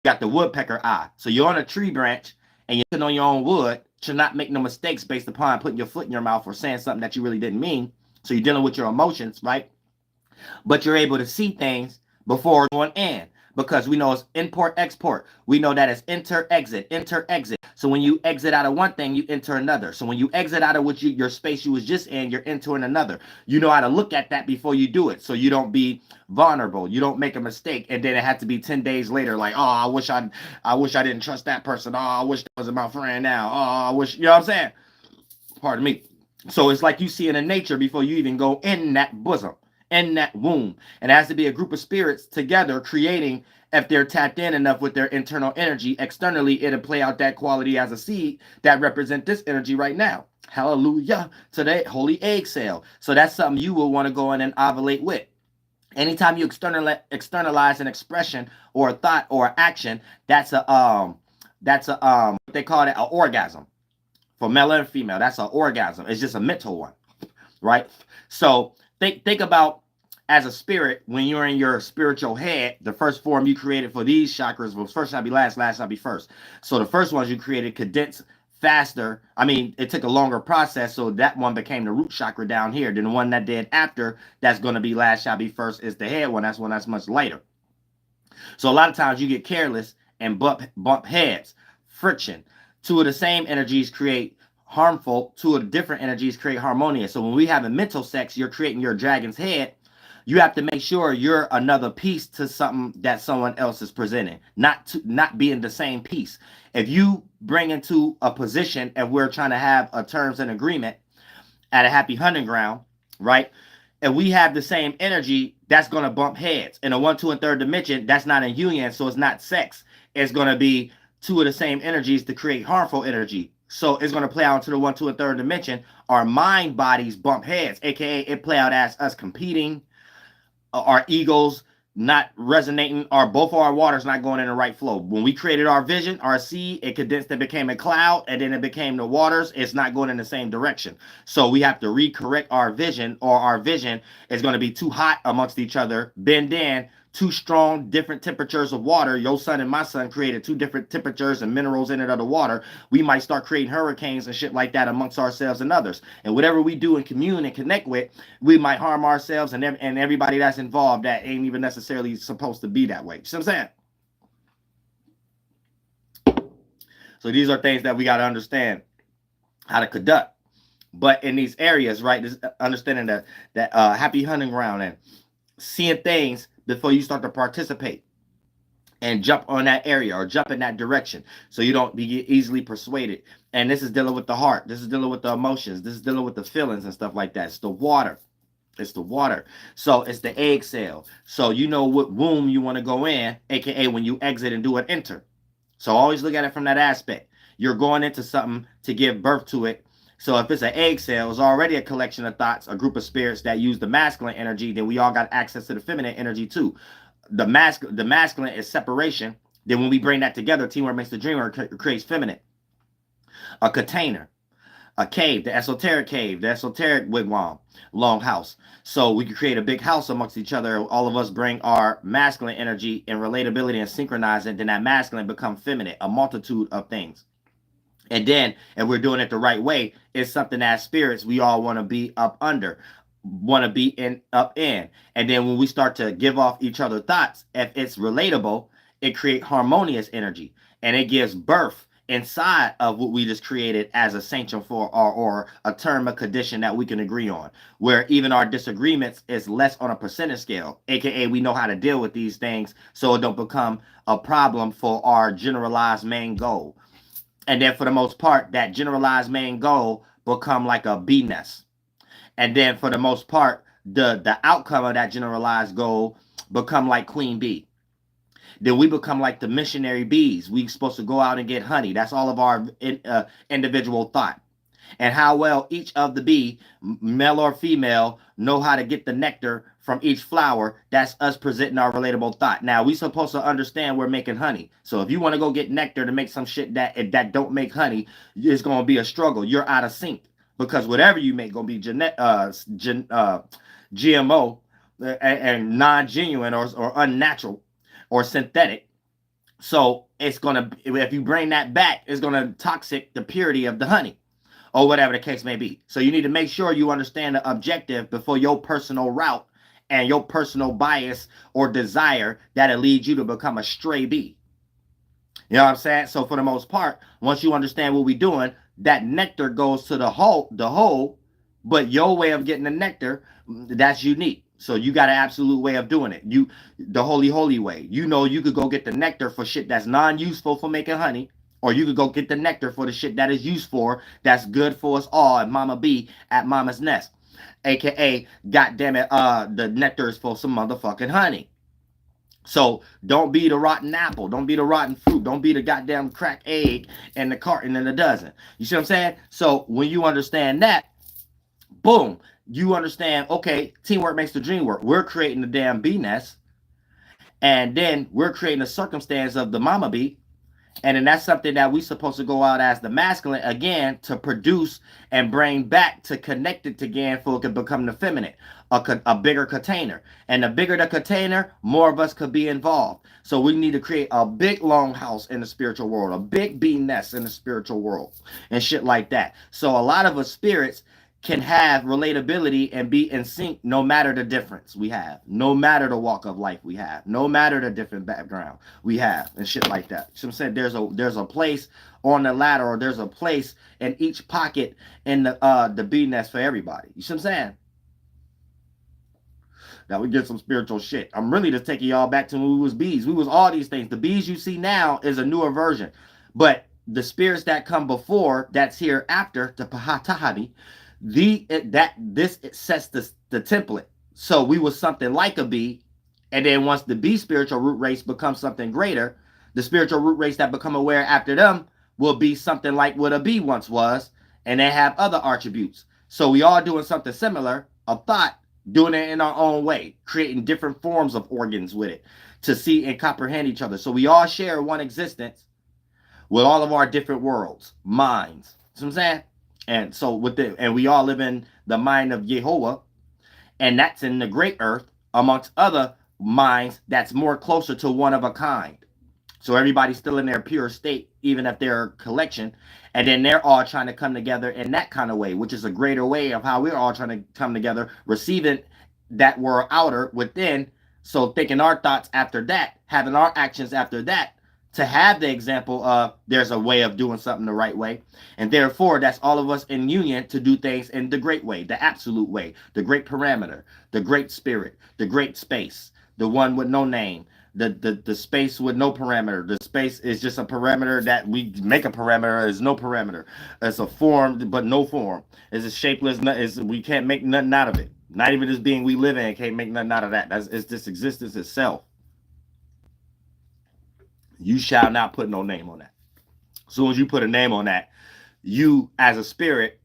Got the woodpecker eye. So you're on a tree branch and you're sitting on your own wood. Should not make no mistakes based upon putting your foot in your mouth or saying something that you really didn't mean. So you're dealing with your emotions, right? But you're able to see things before going in, because we know it's import, export. We know that it's enter, exit, enter, exit. So when you exit out of one thing, you enter another. So when you exit out of what your space you was just in, you're entering another. You know how to look at that before you do it, so you don't be vulnerable. You don't make a mistake, and then it had to be 10 days later, like, oh, I wish I didn't trust that person. Oh, I wish that wasn't my friend now. Oh, I wish, you know what I'm saying? Pardon me. So it's like you see it in nature before you even go in that bosom, in that womb. And it has to be a group of spirits together creating. If they're tapped in enough with their internal energy, externally, it'll play out that quality as a seed that represent this energy right now. Hallelujah to that holy egg cell. So that's something you will want to go in and ovulate with. Anytime you externalize an expression or a thought or an action, that's a what they call it, an orgasm. For male and female, that's an orgasm. It's just a mental one, right? So think about, as a spirit, when you're in your spiritual head, the first form you created for these chakras was first not be last, last not be first. So the first ones you created condensed faster. I mean, it took a longer process, so that one became the root chakra down here. Then the one that did after, that's going to be last shall be first, is the head one. That's one that's much lighter. So a lot of times you get careless and bump heads, friction. 2 of the same energies create harmful, 2 of the different energies create harmonious. So when we have a mental sex, you're creating your dragon's head. You have to make sure you're another piece to something that someone else is presenting, not being the same piece. If you bring into a position and we're trying to have a terms and agreement at a happy hunting ground, right? And we have the same energy, that's going to bump heads. In a 1, 2, and 3rd dimension, that's not in union, so it's not sex. It's going to be 2 of the same energies to create harmful energy. So it's going to play out into the 1, 2, and 3rd dimension. Our mind bodies bump heads, aka it play out as us competing, our egos not resonating, or both of our waters not going in the right flow. When we created our vision, our seed, it condensed and became a cloud, and then it became the waters. It's not going in the same direction. So we have to recorrect our vision, or our vision is going to be too hot amongst each other, bend in, too strong, different temperatures of water. Your sun and my sun created 2 different temperatures and minerals in it of the water. We might start creating hurricanes and shit like that amongst ourselves and others. And whatever we do and commune and connect with, we might harm ourselves and everybody that's involved that ain't even necessarily supposed to be that way. You see what I'm saying? So these are things that we got to understand how to conduct. But in these areas, right, this understanding that happy hunting ground and seeing things before you start to participate and jump on that area or jump in that direction so you don't be easily persuaded. And this is dealing with the heart. This is dealing with the emotions. This is dealing with the feelings and stuff like that. It's the water. It's the water. So it's the egg cell. So you know what womb you want to go in, aka when you exit and do an enter. So always look at it from that aspect. You're going into something to give birth to it. So if it's an egg cell, it's already a collection of thoughts, a group of spirits that use the masculine energy, then we all got access to the feminine energy too. The masculine is separation. Then when we bring that together, teamwork makes the dream work, creates feminine. A container, a cave, the esoteric wigwam, long house. So we can create a big house amongst each other. All of us bring our masculine energy and relatability and synchronize it. Then that masculine become feminine, a multitude of things. And then, if we're doing it the right way, it's something that spirits we all want to be up under, want to be up in. And then when we start to give off each other thoughts, if it's relatable, it creates harmonious energy. And it gives birth inside of what we just created as a sanction for or a term, a condition that we can agree on, where even our disagreements is less on a percentage scale, aka we know how to deal with these things so it don't become a problem for our generalized main goal. And then for the most part, that generalized main goal become like a bee nest. And then for the most part, the outcome of that generalized goal become like queen bee. Then we become like the missionary bees. We supposed to go out and get honey. That's all of our individual thought. And how well each of the bee, male or female, know how to get the nectar from each flower. That's us presenting our relatable thought. Now, we supposed to understand we're making honey. So if you want to go get nectar to make some shit that don't make honey, it's going to be a struggle. You're out of sync. Because whatever you make going to be GMO and non-genuine or unnatural or synthetic. So it's going to, if you bring that back, it's going to toxic the purity of the honey. Or whatever the case may be. So you need to make sure you understand the objective before your personal route and your personal bias or desire that'll lead you to become a stray bee. You know what I'm saying? So for the most part, once you understand what we're doing, that nectar goes to the whole, but your way of getting the nectar, that's unique. So you got an absolute way of doing it. The holy way. You know you could go get the nectar for shit that's non-useful for making honey. Or you could go get the nectar for the shit that is used for, that's good for us all at Mama B at Mama's Nest. AKA, goddamn it, the nectar is for some motherfucking honey. So don't be the rotten apple. Don't be the rotten fruit. Don't be the goddamn cracked egg and the carton and the dozen. You see what I'm saying? So when you understand that, boom, you understand, okay, teamwork makes the dream work. We're creating the damn bee nest. And then we're creating a circumstance of the mama bee. And then that's something that we're supposed to go out as the masculine again to produce and bring back to connect it again for it can become the feminine, a bigger container. And the bigger the container, more of us could be involved. So we need to create a big long house in the spiritual world, a big bee nest in the spiritual world and shit like that. So a lot of us spirits can have relatability and be in sync no matter the difference we have, no matter the walk of life we have, no matter the different background we have and shit like that. So I'm saying there's a place on the ladder, or there's a place in each pocket in the bee nest for everybody. You see what I'm saying? Now we get some spiritual shit. I'm really just taking y'all back to when we was bees. We was all these things. The bees you see now is a newer version, but the spirits that come before, that's here after the Pahatahani, this sets the template. So we was something like a bee, and then once the bee spiritual root race becomes something greater, the spiritual root race that become aware after them will be something like what a bee once was, and they have other attributes. So we all doing something similar of thought, doing it in our own way, creating different forms of organs with it to see and comprehend each other. So we all share one existence with all of our different worlds, minds. You know what I'm saying? And so and we all live in the mind of Yahlahué, and that's in the great earth amongst other minds that's more closer to one of a kind. So everybody's still in their pure state, even if they're a collection, and then they're all trying to come together in that kind of way, which is a greater way of how we're all trying to come together, receiving that we're outer within. So thinking our thoughts after that, having our actions after that, to have the example of there's a way of doing something the right way. And therefore, that's all of us in union to do things in the great way, the absolute way, the great parameter, the great spirit, the great space, the one with no name, the space with no parameter. The space is just a parameter that we make a parameter. Is no parameter. It's a form, but no form. It's a shapeless. We can't make nothing out of it. Not even this being we live in can't make nothing out of that. It's this existence itself. You shall not put no name on that. As soon as you put a name on that, you as a spirit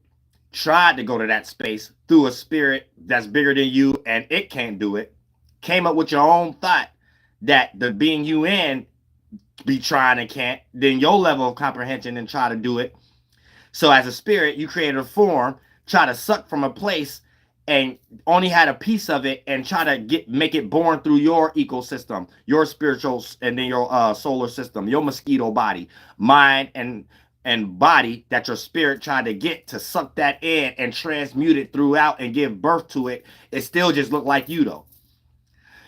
tried to go to that space through a spirit that's bigger than you and it can't do it. Came up with your own thought that the being you in be trying and can't, then your level of comprehension and try to do it. So as a spirit, you created a form, try to suck from a place and only had a piece of it and try to make it born through your ecosystem, your spiritual, and then your solar system, your mosquito body, mind and body that your spirit tried to get to suck that in and transmute it throughout and give birth to it. It still just looked like you though.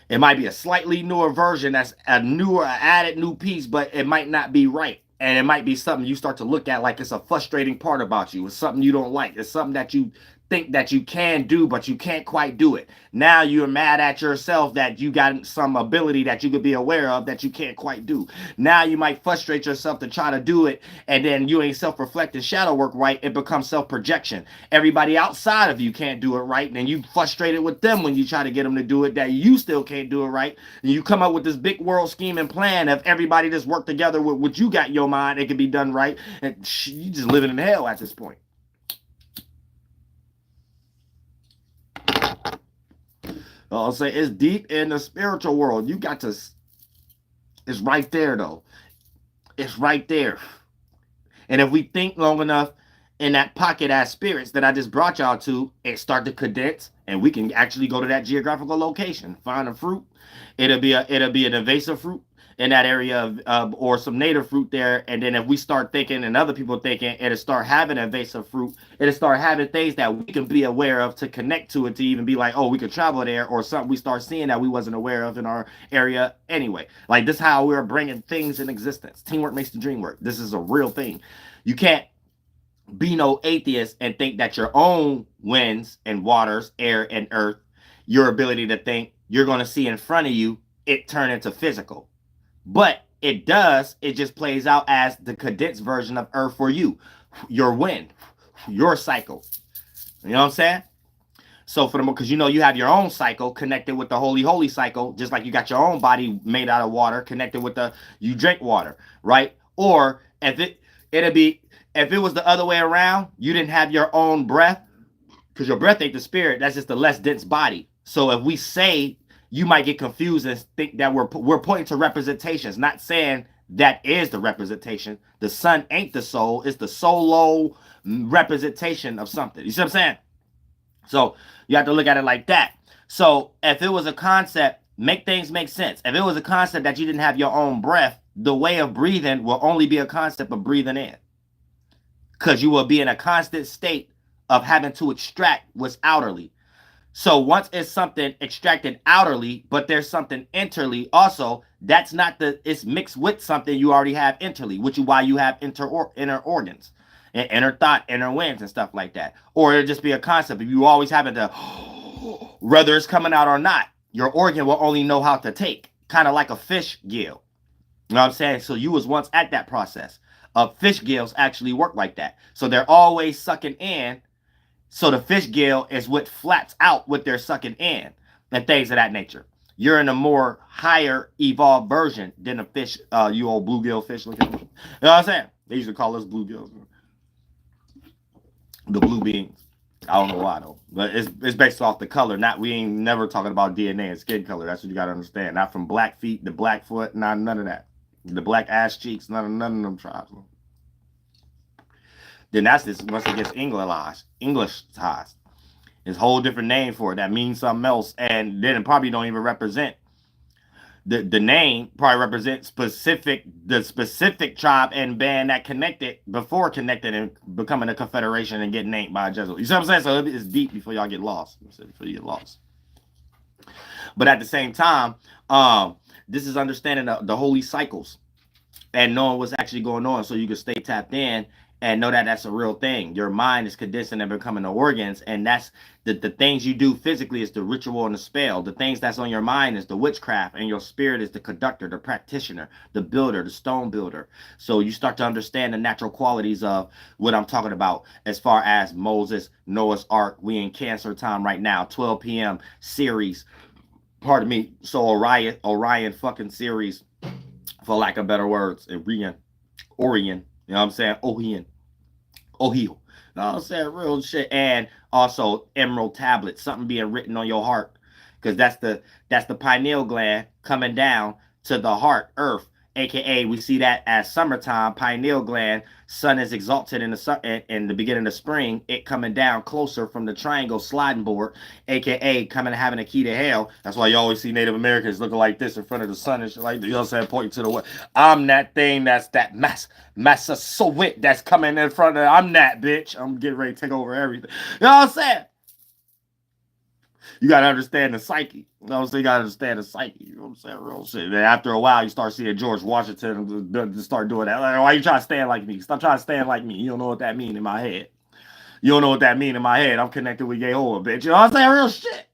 It might be a slightly newer version that's a newer, added new piece, but it might not be right. And it might be something you start to look at like it's a frustrating part about you. It's something you don't like. It's something that you think that you can do, but you can't quite do it. Now you're mad at yourself that you got some ability that you could be aware of that you can't quite do. Now you might frustrate yourself to try to do it, and then you ain't self-reflecting shadow work right. It becomes self-projection. Everybody outside of you can't do it right, and then you frustrated with them when you try to get them to do it that you still can't do it right. And you come up with this big world scheme and plan of everybody just work together with what you got in your mind. It can be done right, and you just living in hell at this point. I'll say it's deep in the spiritual world. You got to, it's right there though. It's right there. And if we think long enough in that pocket as spirits that I just brought y'all to, it start to condense and we can actually go to that geographical location, find a fruit. It'll be an invasive fruit in that area of or some native fruit there. And then if we start thinking and other people thinking, it'll start having invasive fruit. It'll start having things that we can be aware of to connect to it, to even be like, oh, we could travel there, or something we start seeing that we wasn't aware of in our area anyway. Like this is how we're bringing things in existence. Teamwork makes the dream work. This is a real thing. You can't be no atheist and think that your own winds and waters, air and earth, your ability to think you're going to see in front of you, it turn into physical. But it does. It just plays out as the condensed version of earth for you, your wind, your cycle. You know what I'm saying? So for the, because you know you have your own cycle connected with the holy cycle, just like you got your own body made out of water connected with the, you drink water, right? Or if it was the other way around, you didn't have your own breath, because your breath ain't the spirit. That's just a less dense body. So if we say, you might get confused and think that we're pointing to representations, not saying that is the representation. The sun ain't the soul. It's the solo representation of something. You see what I'm saying? So you have to look at it like that. So if it was a concept, make things make sense. If it was a concept that you didn't have your own breath, the way of breathing will only be a concept of breathing in. Because you will be in a constant state of having to extract what's outerly. So once it's something extracted outerly, but there's something interly also, that's not it's mixed with something you already have interly, which is why you have inner organs, and inner thought, inner winds and stuff like that. Or it'll just be a concept. If you always having to, whether it's coming out or not, your organ will only know how to take, kind of like a fish gill. You know what I'm saying? So you was once at that process. Fish gills actually work like that. So they're always sucking in. So the fish gill is what flaps out what they're sucking in and things of that nature. You're in a more higher evolved version than a fish, you old bluegill fish looking. You know what I'm saying? They used to call us bluegills. The blue beings. I don't know why though. But it's based off the color. We ain't never talking about DNA and skin color. That's what you gotta understand. Not from black feet to black foot, none of that. The black ass cheeks, none of them tribes. Then that's this once it gets Englished. It's a whole different name for it that means something else, and then it probably don't even represent the name. Probably represents the specific tribe and band that connected before connected and becoming a confederation and getting named by a Jesuit. You see what I'm saying? So it's deep before y'all get lost. Before you get lost. But at the same time, this is understanding the holy cycles. and knowing what's actually going on so you can stay tapped in and know that that's a real thing. Your mind is condensing and becoming the organs, and that's the things you do physically is the ritual and the spell. The things that's on your mind is the witchcraft, and your spirit is the conductor, the practitioner, the builder, the stone builder. So you start to understand the natural qualities of what I'm talking about as far as Moses, Noah's Ark. We in Cancer time right now, 12 p.m. series. Pardon me. So Orion fucking series, for lack of better words, Orion, you know what I'm saying? Ohio. You know what I'm saying? Real shit. And also emerald tablets, something being written on your heart. Because that's the pineal gland coming down to the heart, earth. AKA, we see that as summertime, pineal gland, sun is exalted in the beginning of spring, it coming down closer from the triangle sliding board, AKA coming having a key to hell. That's why you always see Native Americans looking like this in front of the sun and shit like that. You know what I'm saying? Pointing to the west. I'm that thing that's that Massasoit that's coming in front of. I'm that bitch. I'm getting ready to take over everything. You know what I'm saying? You got to understand the psyche. You know what I'm saying? You got to understand the psyche. You know what I'm saying? Real shit. And after a while, you start seeing George Washington to start doing that. Like, why you trying to stand like me? Stop trying to stand like me. You don't know what that mean in my head. You don't know what that mean in my head. I'm connected with Yahlahué, bitch. You know what I'm saying? Real shit.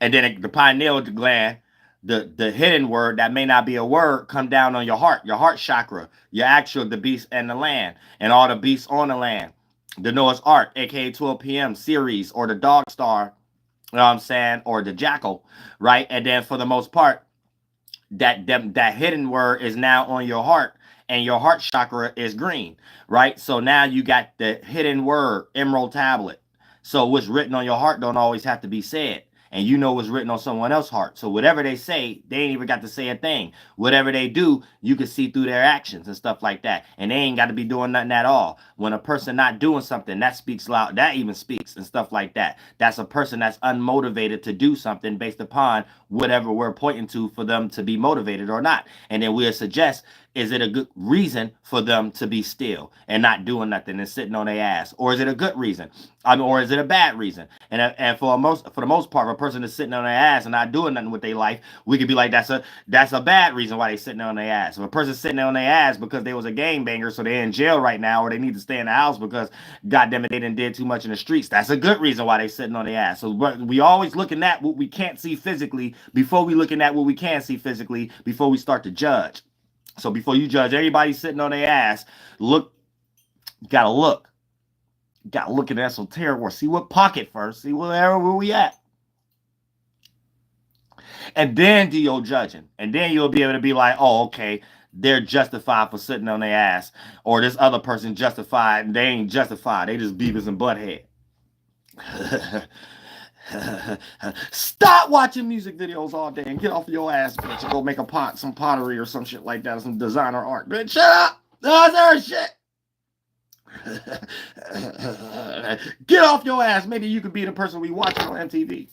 And then the pineal gland, the hidden word that may not be a word, come down on your heart chakra, your actual, the beast and the land, and all the beasts on the land. The Noah's Ark, aka 12 p.m. series, or the Dog Star, you know what I'm saying, or the Jackal, right? And then for the most part, that hidden word is now on your heart, and your heart chakra is green, right? So now you got the hidden word, emerald tablet. So what's written on your heart don't always have to be said. And you know what's written on someone else's heart. So whatever they say, they ain't even got to say a thing. Whatever they do, you can see through their actions and stuff like that. And they ain't got to be doing nothing at all. When a person not doing something, that speaks loud. That even speaks and stuff like that. That's a person that's unmotivated to do something based upon whatever we're pointing to for them to be motivated or not. And then we'll suggest, is it a good reason for them to be still and not doing nothing and sitting on their ass? Or is it a good reason? Or is it a bad reason? And for the most part, if a person is sitting on their ass and not doing nothing with their life, we could be like, that's a bad reason why they sitting on their ass. If a person's sitting on their ass because they was a gangbanger, so they're in jail right now, or they need to stay in the house because, goddamn it, they done did too much in the streets, that's a good reason why they sitting on their ass. So we always looking at what we can't see physically before we looking at what we can see physically before we start to judge. So before you judge everybody sitting on their ass, look, you gotta look. You gotta look at esoteric world. See what pocket first. See where we at. And then do your judging. And then you'll be able to be like, oh, okay, they're justified for sitting on their ass. Or this other person justified, and they ain't justified. They just Beavis and Butthead. Stop watching music videos all day and get off your ass, bitch, and go make some pottery or some shit like that, or some designer art. Bitch, shut up! That's our shit. Get off your ass. Maybe you could be the person we watching on MTV.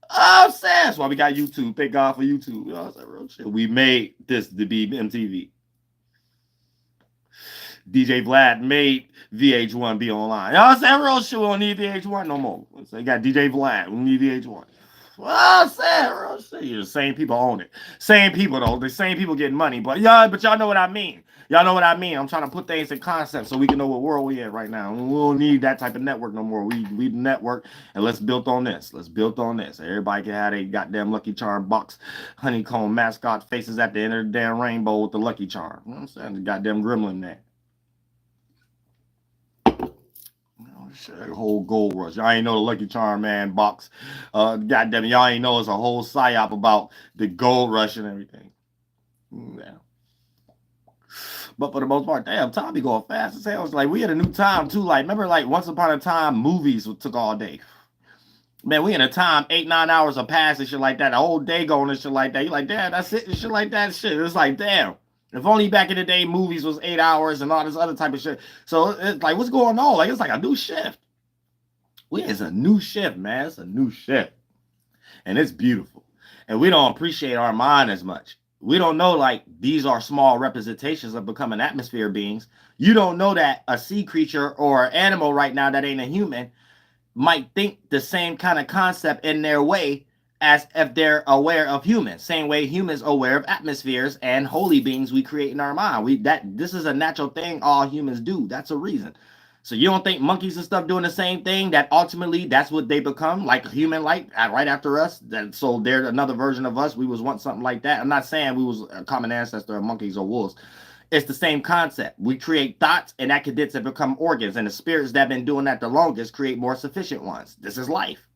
I'm saying that's why we got YouTube. Thank God for YouTube. You know what I'm saying? Real shit. We made this to be MTV. DJ Vlad made VH1 be online. You know what I'm saying? Real shit, we don't need VH1 no more. So you got DJ Vlad, we need VH1. Well, I'm saying, real shit. The same people own it. Same people, though. The same people getting money. But y'all know what I mean. Y'all know what I mean. I'm trying to put things in concept so we can know what world we in right now. We don't need that type of network no more. We network, and let's build on this. Let's build on this. Everybody can have a goddamn Lucky Charm box, honeycomb mascot faces at the end of the damn rainbow with the Lucky Charm. You know what I'm saying? The goddamn gremlin there. Whole gold rush. Y'all ain't know the Lucky Charm man box. Goddamn, y'all ain't know it's a whole psyop about the gold rush and everything. Yeah. But for the most part, damn, time be going fast as hell. It's like we had a new time too. Like, remember, like once upon a time, movies took all day. Man, we in a time 8-9 hours of pass and shit like that. A whole day going and shit like that. You like, damn, that's it and shit like that. Shit. It's like, damn. If only back in the day movies was 8 hours and all this other type of shit. So it's like, what's going on? Like, it's like a new shift. It's a new shift, man. It's a new shift. And it's beautiful. And we don't appreciate our mind as much. We don't know, like, these are small representations of becoming atmosphere beings. You don't know that a sea creature or animal right now that ain't a human might think the same kind of concept in their way as if they're aware of humans, same way humans are aware of atmospheres and holy beings we create in our mind. This is a natural thing all humans do. That's a reason. So you don't think monkeys and stuff doing the same thing, that ultimately that's what they become, like human, like right after us? So they're another version of us. We was once something like that. I'm not saying we was a common ancestor of monkeys or wolves. It's the same concept. We create thoughts, and that condense and become organs. And the spirits that have been doing that the longest create more sufficient ones. This is life.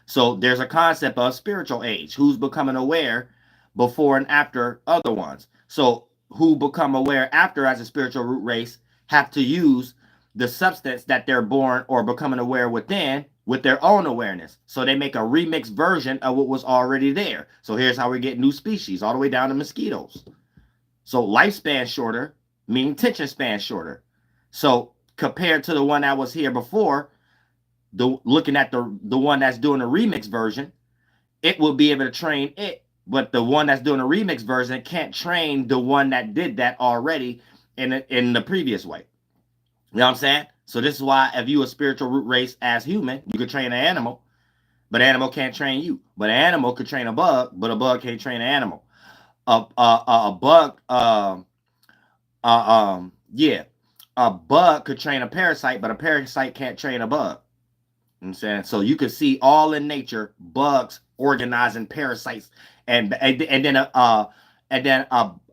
So there's a concept of spiritual age, who's becoming aware before and after other ones. So who become aware after as a spiritual root race have to use the substance that they're born or becoming aware within with their own awareness. So they make a remixed version of what was already there. So here's how we get new species, all the way down to mosquitoes. So lifespan shorter, meaning attention span shorter. So compared to the one that was here before, looking at the one that's doing the remix version, it will be able to train it, but the one that's doing the remix version can't train the one that did that already in the previous way. You know what I'm saying? So this is why if you a spiritual root race as human, you could train an animal, but an animal can't train you. But an animal could train a bug, but a bug can't train an animal. A bug could train a parasite, but a parasite can't train a bug. You know what I'm saying? So you can see all in nature bugs organizing parasites, and then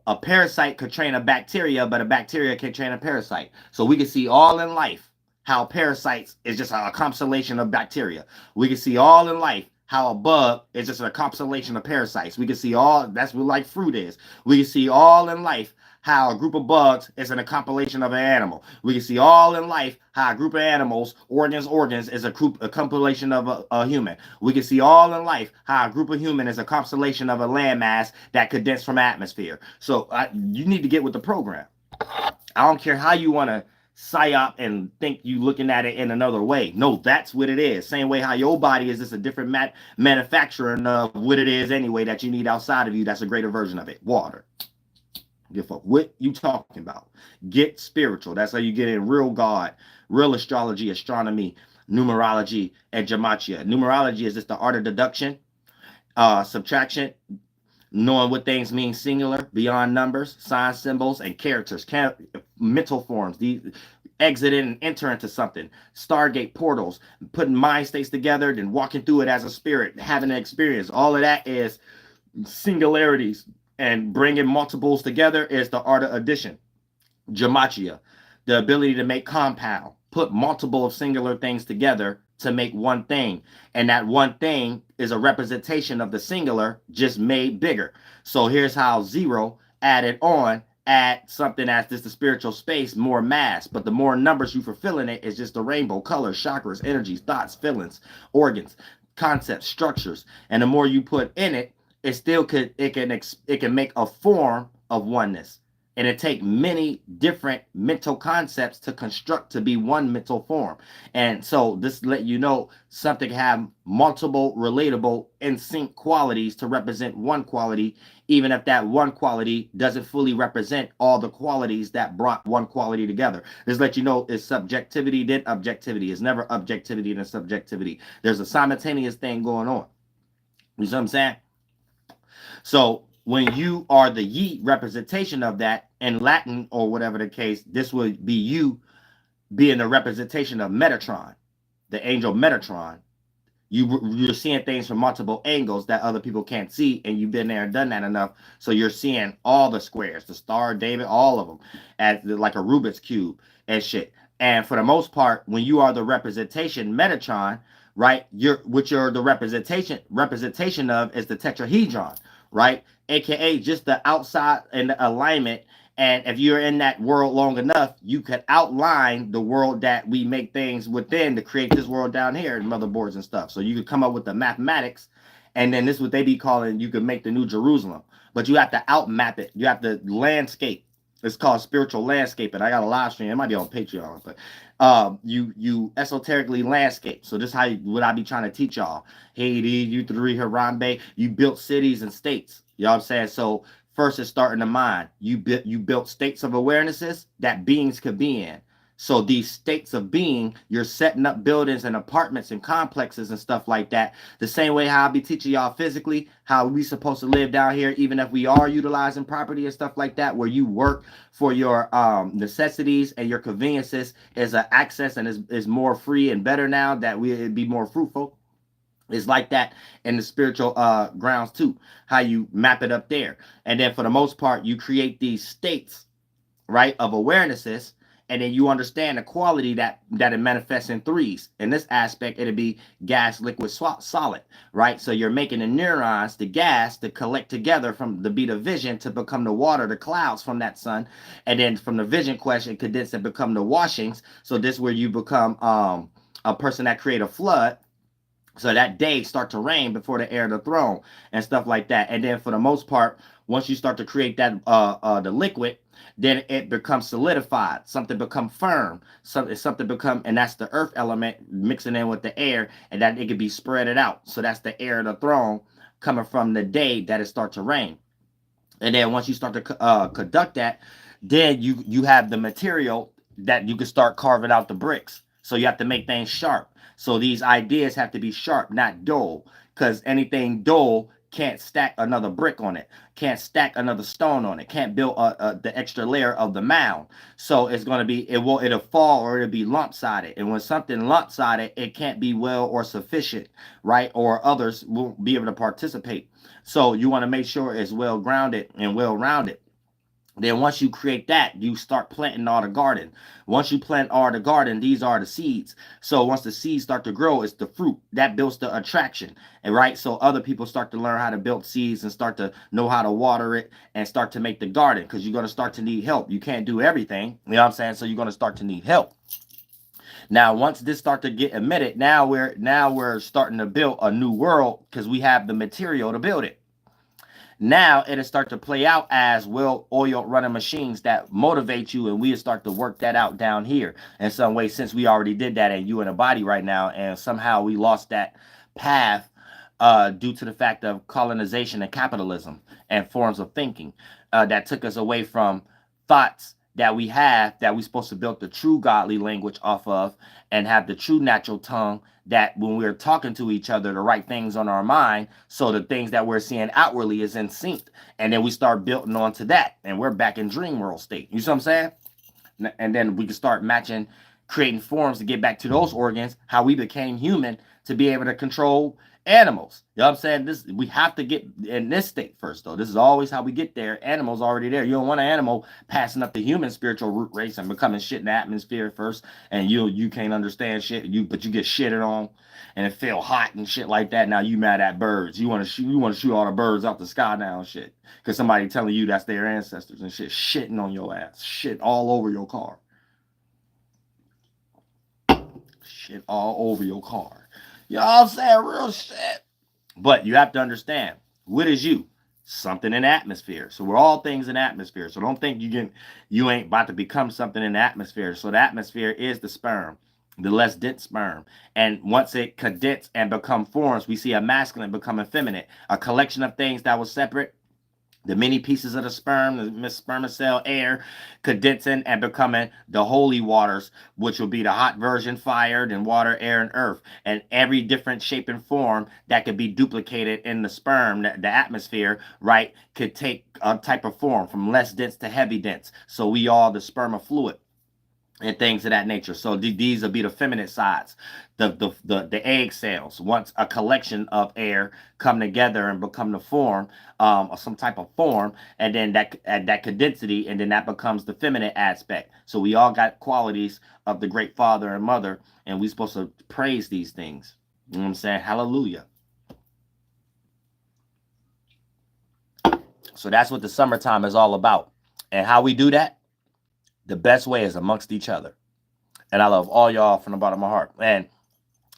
a parasite could train a bacteria, but a bacteria can train a parasite. So we can see all in life how parasites is just a constellation of bacteria. We can see all in life how a bug is just a constellation of parasites. We can see all, that's what like fruit is. We can see all in life how a group of bugs is a compilation of an animal. We can see all in life how a group of animals, organs is a compilation of a human. We can see all in life how a group of human is a constellation of a landmass that condensed from atmosphere. So you need to get with the program. I don't care how you want to psyop and think you looking at it in another way. No, that's what it is. Same way how your body is just a different manufacturing of what it is anyway that you need outside of you. That's a greater version of it. Water. Give a fuck what you talking about. Get spiritual. That's how you get in real God, real astrology, astronomy, numerology, and gematria. Numerology is just the art of deduction, subtraction, knowing what things mean singular, beyond numbers, signs, symbols, and characters, mental forms, these exiting and enter into something, stargate portals, putting mind states together, then walking through it as a spirit, having an experience. All of that is singularities, and bringing multiples together is the art of addition. Gematria, the ability to make compound, put multiple of singular things together to make one thing, and that one thing is a representation of the singular just made bigger. So here's how zero added on add something that's just the spiritual space, more mass, but the more numbers you fulfill in it is just the rainbow, colors, chakras, energies, thoughts, feelings, organs, concepts, structures, and the more you put in it, it still could, it can make a form of oneness. And it takes many different mental concepts to construct to be one mental form. And so this let you know something have multiple relatable in sync qualities to represent one quality, even if that one quality doesn't fully represent all the qualities that brought one quality together. This let you know it's subjectivity then objectivity. It's never objectivity then subjectivity. There's a simultaneous thing going on. You see what I'm saying? So when you are the ye representation of that in Latin or whatever the case, this would be you being the representation of Metatron, the angel Metatron. You're seeing things from multiple angles that other people can't see, and you've been there and done that enough, so you're seeing all the squares, the Star of David, all of them, as like a Rubik's Cube and shit. And for the most part, when you are the representation Metatron, right, you're the representation of is the tetrahedron, right? AKA just the outside and the alignment. And if you're in that world long enough, you could outline the world that we make things within to create this world down here, motherboards and stuff. So you could come up with the mathematics, and then this is what they be calling, you could make the New Jerusalem. But you have to outmap it. You have to landscape. It's called spiritual landscaping. I got a live stream. It might be on Patreon, but you esoterically landscape. So this is how what I be trying to teach y'all. Haiti, you three, Harambe, you built cities and states. You know what I'm saying? So first, it's starting the mind. You built states of awarenesses that beings could be in. So these states of being, you're setting up buildings and apartments and complexes and stuff like that. The same way how I'll be teaching y'all physically, how we supposed to live down here, even if we are utilizing property and stuff like that, where you work for your necessities and your conveniences is an access and is more free and better now that it'd be more fruitful. It's like that in the spiritual grounds too, how you map it up there. And then for the most part, you create these states, right, of awarenesses, and then you understand the quality that it manifests in threes. In this aspect, it'll be gas, liquid, solid, right? So you're making the neurons, the gas, to collect together from the beat of vision to become the water, the clouds from that sun, and then from the vision question, condense and become the washings. So this is where you become a person that create a flood. So that day start to rain before the heir of the throne and stuff like that. And then for the most part, once you start to create that the liquid, then it becomes solidified. Something become firm. Something become, and that's the earth element mixing in with the air, and that it could be spread it out. So that's the heir of the throne coming from the day that it start to rain. And then once you start to conduct that, then you have the material that you can start carving out the bricks. So you have to make things sharp. So these ideas have to be sharp, not dull, because anything dull can't stack another brick on it, can't stack another stone on it, can't build the extra layer of the mound. So it's going to be, it'll fall or it'll be lump-sided. And when something lump-sided, it can't be well or sufficient, right? Or others won't be able to participate. So you want to make sure it's well grounded and well rounded. Then once you create that, you start planting all the garden. Once you plant all the garden, these are the seeds. So once the seeds start to grow, it's the fruit that builds the attraction. And right, so other people start to learn how to build seeds and start to know how to water it and start to make the garden, because you're going to start to need help. You can't do everything, you know what I'm saying? So you're going to start to need help. Now, once this start to get emitted, now we're starting to build a new world because we have the material to build it. Now it'll start to play out as well-oiled running machines that motivate you, and we'll start to work that out down here in some way, since we already did that in you and the body right now, and somehow we lost that path due to the fact of colonization and capitalism and forms of thinking that took us away from thoughts that we have, that we're supposed to build the true godly language off of and have the true natural tongue, that when we're talking to each other, the right things on our mind, so the things that we're seeing outwardly is in sync. And then we start building onto that, and we're back in dream world state. You see what I'm saying? And then we can start matching, creating forms to get back to those organs, how we became human, to be able to control animals. You know what I'm saying? We have to get in this state first, though. This is always how we get there. Animals already there. You don't want an animal passing up the human spiritual root race and becoming shit in the atmosphere first, and you can't understand shit, but you get shitted on and it feel hot and shit like that. Now you mad at birds. You want to shoot all the birds out the sky now and shit, because somebody telling you that's their ancestors and shit, shitting on your ass, shit all over your car, shit all over your car. You know what I'm saying? Real shit. But you have to understand, what is you? Something in the atmosphere. So we're all things in the atmosphere. So don't think you ain't about to become something in the atmosphere. So the atmosphere is the sperm, the less dense sperm. And once it condenses and become forms, we see a masculine becoming feminine. A collection of things that was separate, the many pieces of the sperm, the spermacell air, condensing and becoming the holy waters, which will be the hot version, fire, then water, air, and earth. And every different shape and form that could be duplicated in the sperm, the atmosphere, right, could take a type of form from less dense to heavy dense. So we all the sperma fluid and things of that nature. So these will be the feminine sides, the egg cells. Once a collection of air come together and become the form, or some type of form, and then that condensity, and then that becomes the feminine aspect. So we all got qualities of the great father and mother, and we're supposed to praise these things. You know what I'm saying? Hallelujah. So that's what the summertime is all about. And how we do that, the best way is amongst each other. And I love all y'all from the bottom of my heart. And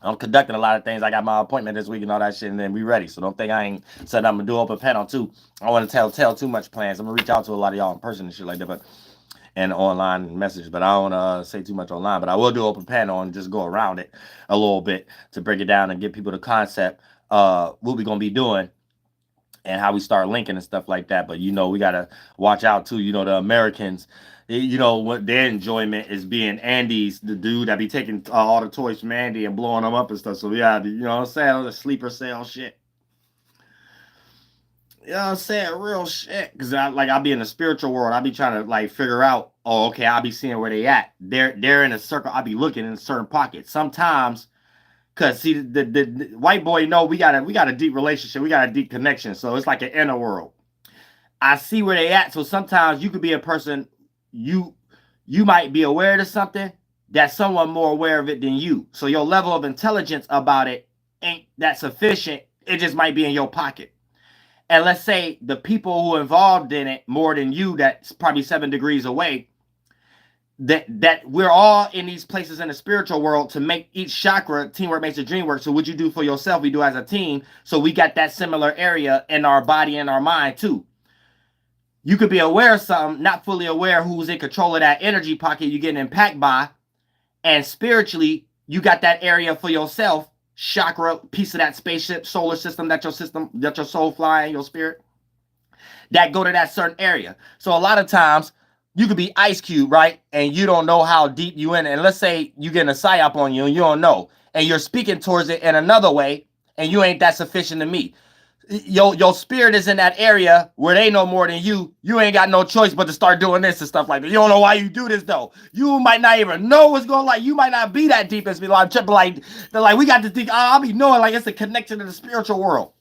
I'm conducting a lot of things. I got my appointment this week and all that shit, and then we ready. So don't think I ain't said I'm going to do open panel too. I want to tell too much plans. I'm going to reach out to a lot of y'all in person and shit like that, and online message. But I don't want to say too much online. But I will do open panel and just go around it a little bit to break it down and give people the concept what we're going to be doing. and how we start linking and stuff like that. But, you know, we got to watch out too. You know, the Americans, you know, what their enjoyment is being Andy's, the dude that be taking all the toys from Andy and blowing them up and stuff. So, yeah, you know what I'm saying? The sleeper cell shit. You know what I'm saying? Real shit. Because I'll be in the spiritual world. I'll be trying to like figure out, oh, okay, I'll be seeing where they at. They're in a circle. I'll be looking in certain pockets. Sometimes, because see, the white boy know we got a deep relationship. We got a deep connection. So it's like an inner world. I see where they at. So sometimes you could be a person, you might be aware of something that someone more aware of it than you. So your level of intelligence about it ain't that sufficient. It just might be in your pocket. And let's say the people who are involved in it more than you, that's probably 7 degrees away, that we're all in these places in the spiritual world to make each chakra, teamwork makes the dream work. So what you do for yourself, we do as a team. So we got that similar area in our body and our mind too. You could be aware of something, not fully aware who's in control of that energy pocket you're getting impacted by. And spiritually, you got that area for yourself, chakra, piece of that spaceship, solar system, that your soul flying, your spirit, that go to that certain area. So a lot of times you could be Ice Cube, right? And you don't know how deep you in it. And let's say you getting a psyop on you and you don't know. And you're speaking towards it in another way, and you ain't that sufficient to me. Your spirit is in that area where they know more than you. You ain't got no choice but to start doing this and stuff like that. You don't know why you do this though. You might not even know what's going on. Like you might not be that deep as me. Like they're like we got to think. I'll be knowing like it's a connection to the spiritual world.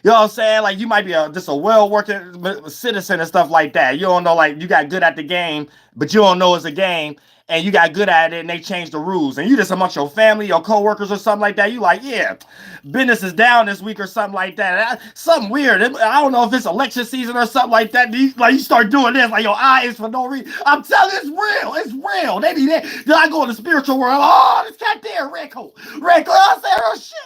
You know what I'm saying? Like you might be just a well-working citizen and stuff like that. You don't know, like you got good at the game, but you don't know it's a game, and you got good at it, and they changed the rules, and you just amongst your family, your coworkers, or something like that. You like, yeah, business is down this week or something like that. Something weird. I don't know if it's election season or something like that. You start doing this, like your eyes for no reason. I'm telling you, it's real. It's real. They be there. Then I go in the spiritual world. Oh, this cat there, Rico. I'm saying real shit.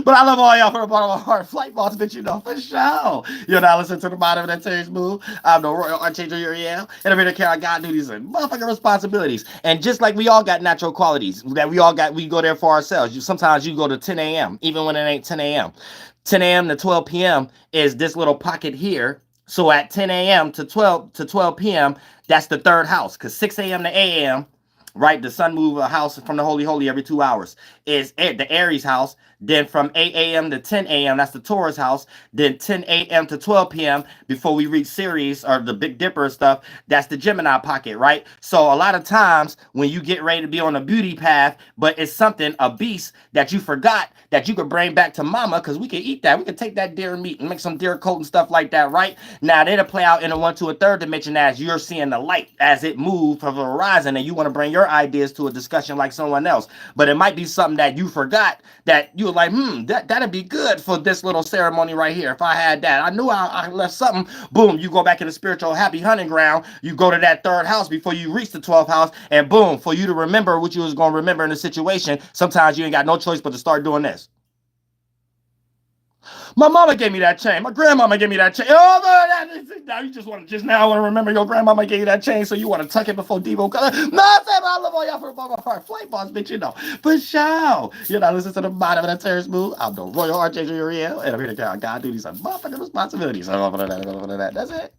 But I love all y'all from the bottom of my heart. Flight boss, bitch, you know, for sure. You're not listening to the bottom of that Terry's move. I'm the Royal Archangel Uriel. And I'm here to carry God duties and motherfucking responsibilities. And just like we all got natural qualities that we go there for ourselves. Sometimes you go to 10 a.m., even when it ain't 10 a.m. 10 a.m. to 12 p.m. is this little pocket here. So at 10 a.m. to 12 p.m., that's the third house. Because 6 a.m. to 8 a.m., right, the sun move a house from the holy every 2 hours, is the Aries house. Then from 8 a.m. to 10 a.m., that's the Taurus house. Then 10 a.m. to 12 p.m. before we reach Ceres or the Big Dipper stuff, that's the Gemini pocket, right? So a lot of times when you get ready to be on a beauty path, but it's something, a beast that you forgot that you could bring back to mama, because we can eat that. We can take that deer meat and make some deer coat and stuff like that, right? Now, that'll play out in a 1 to a third dimension as you're seeing the light as it moves from the horizon, and you want to bring your ideas to a discussion like someone else. But it might be something that you forgot that you were like, that'd be good for this little ceremony right here. If I had that, I knew I left something. Boom, you go back in the spiritual happy hunting ground. You go to that third house before you reach the 12th house, and boom, for you to remember what you was going to remember in the situation, sometimes you ain't got no choice but to start doing this. My mama gave me that chain. My grandmama gave me that chain. Oh, now you just want to remember your grandmama gave you that chain, so you want to tuck it before Devo comes. No, I love all y'all for my heart. Flight boss, bitch, you know. For sure. You're not listening to the bottom of that Terrace move. I'm the Royal Archangel Uriel, and I'm here to God do these motherfucking responsibilities. That's it.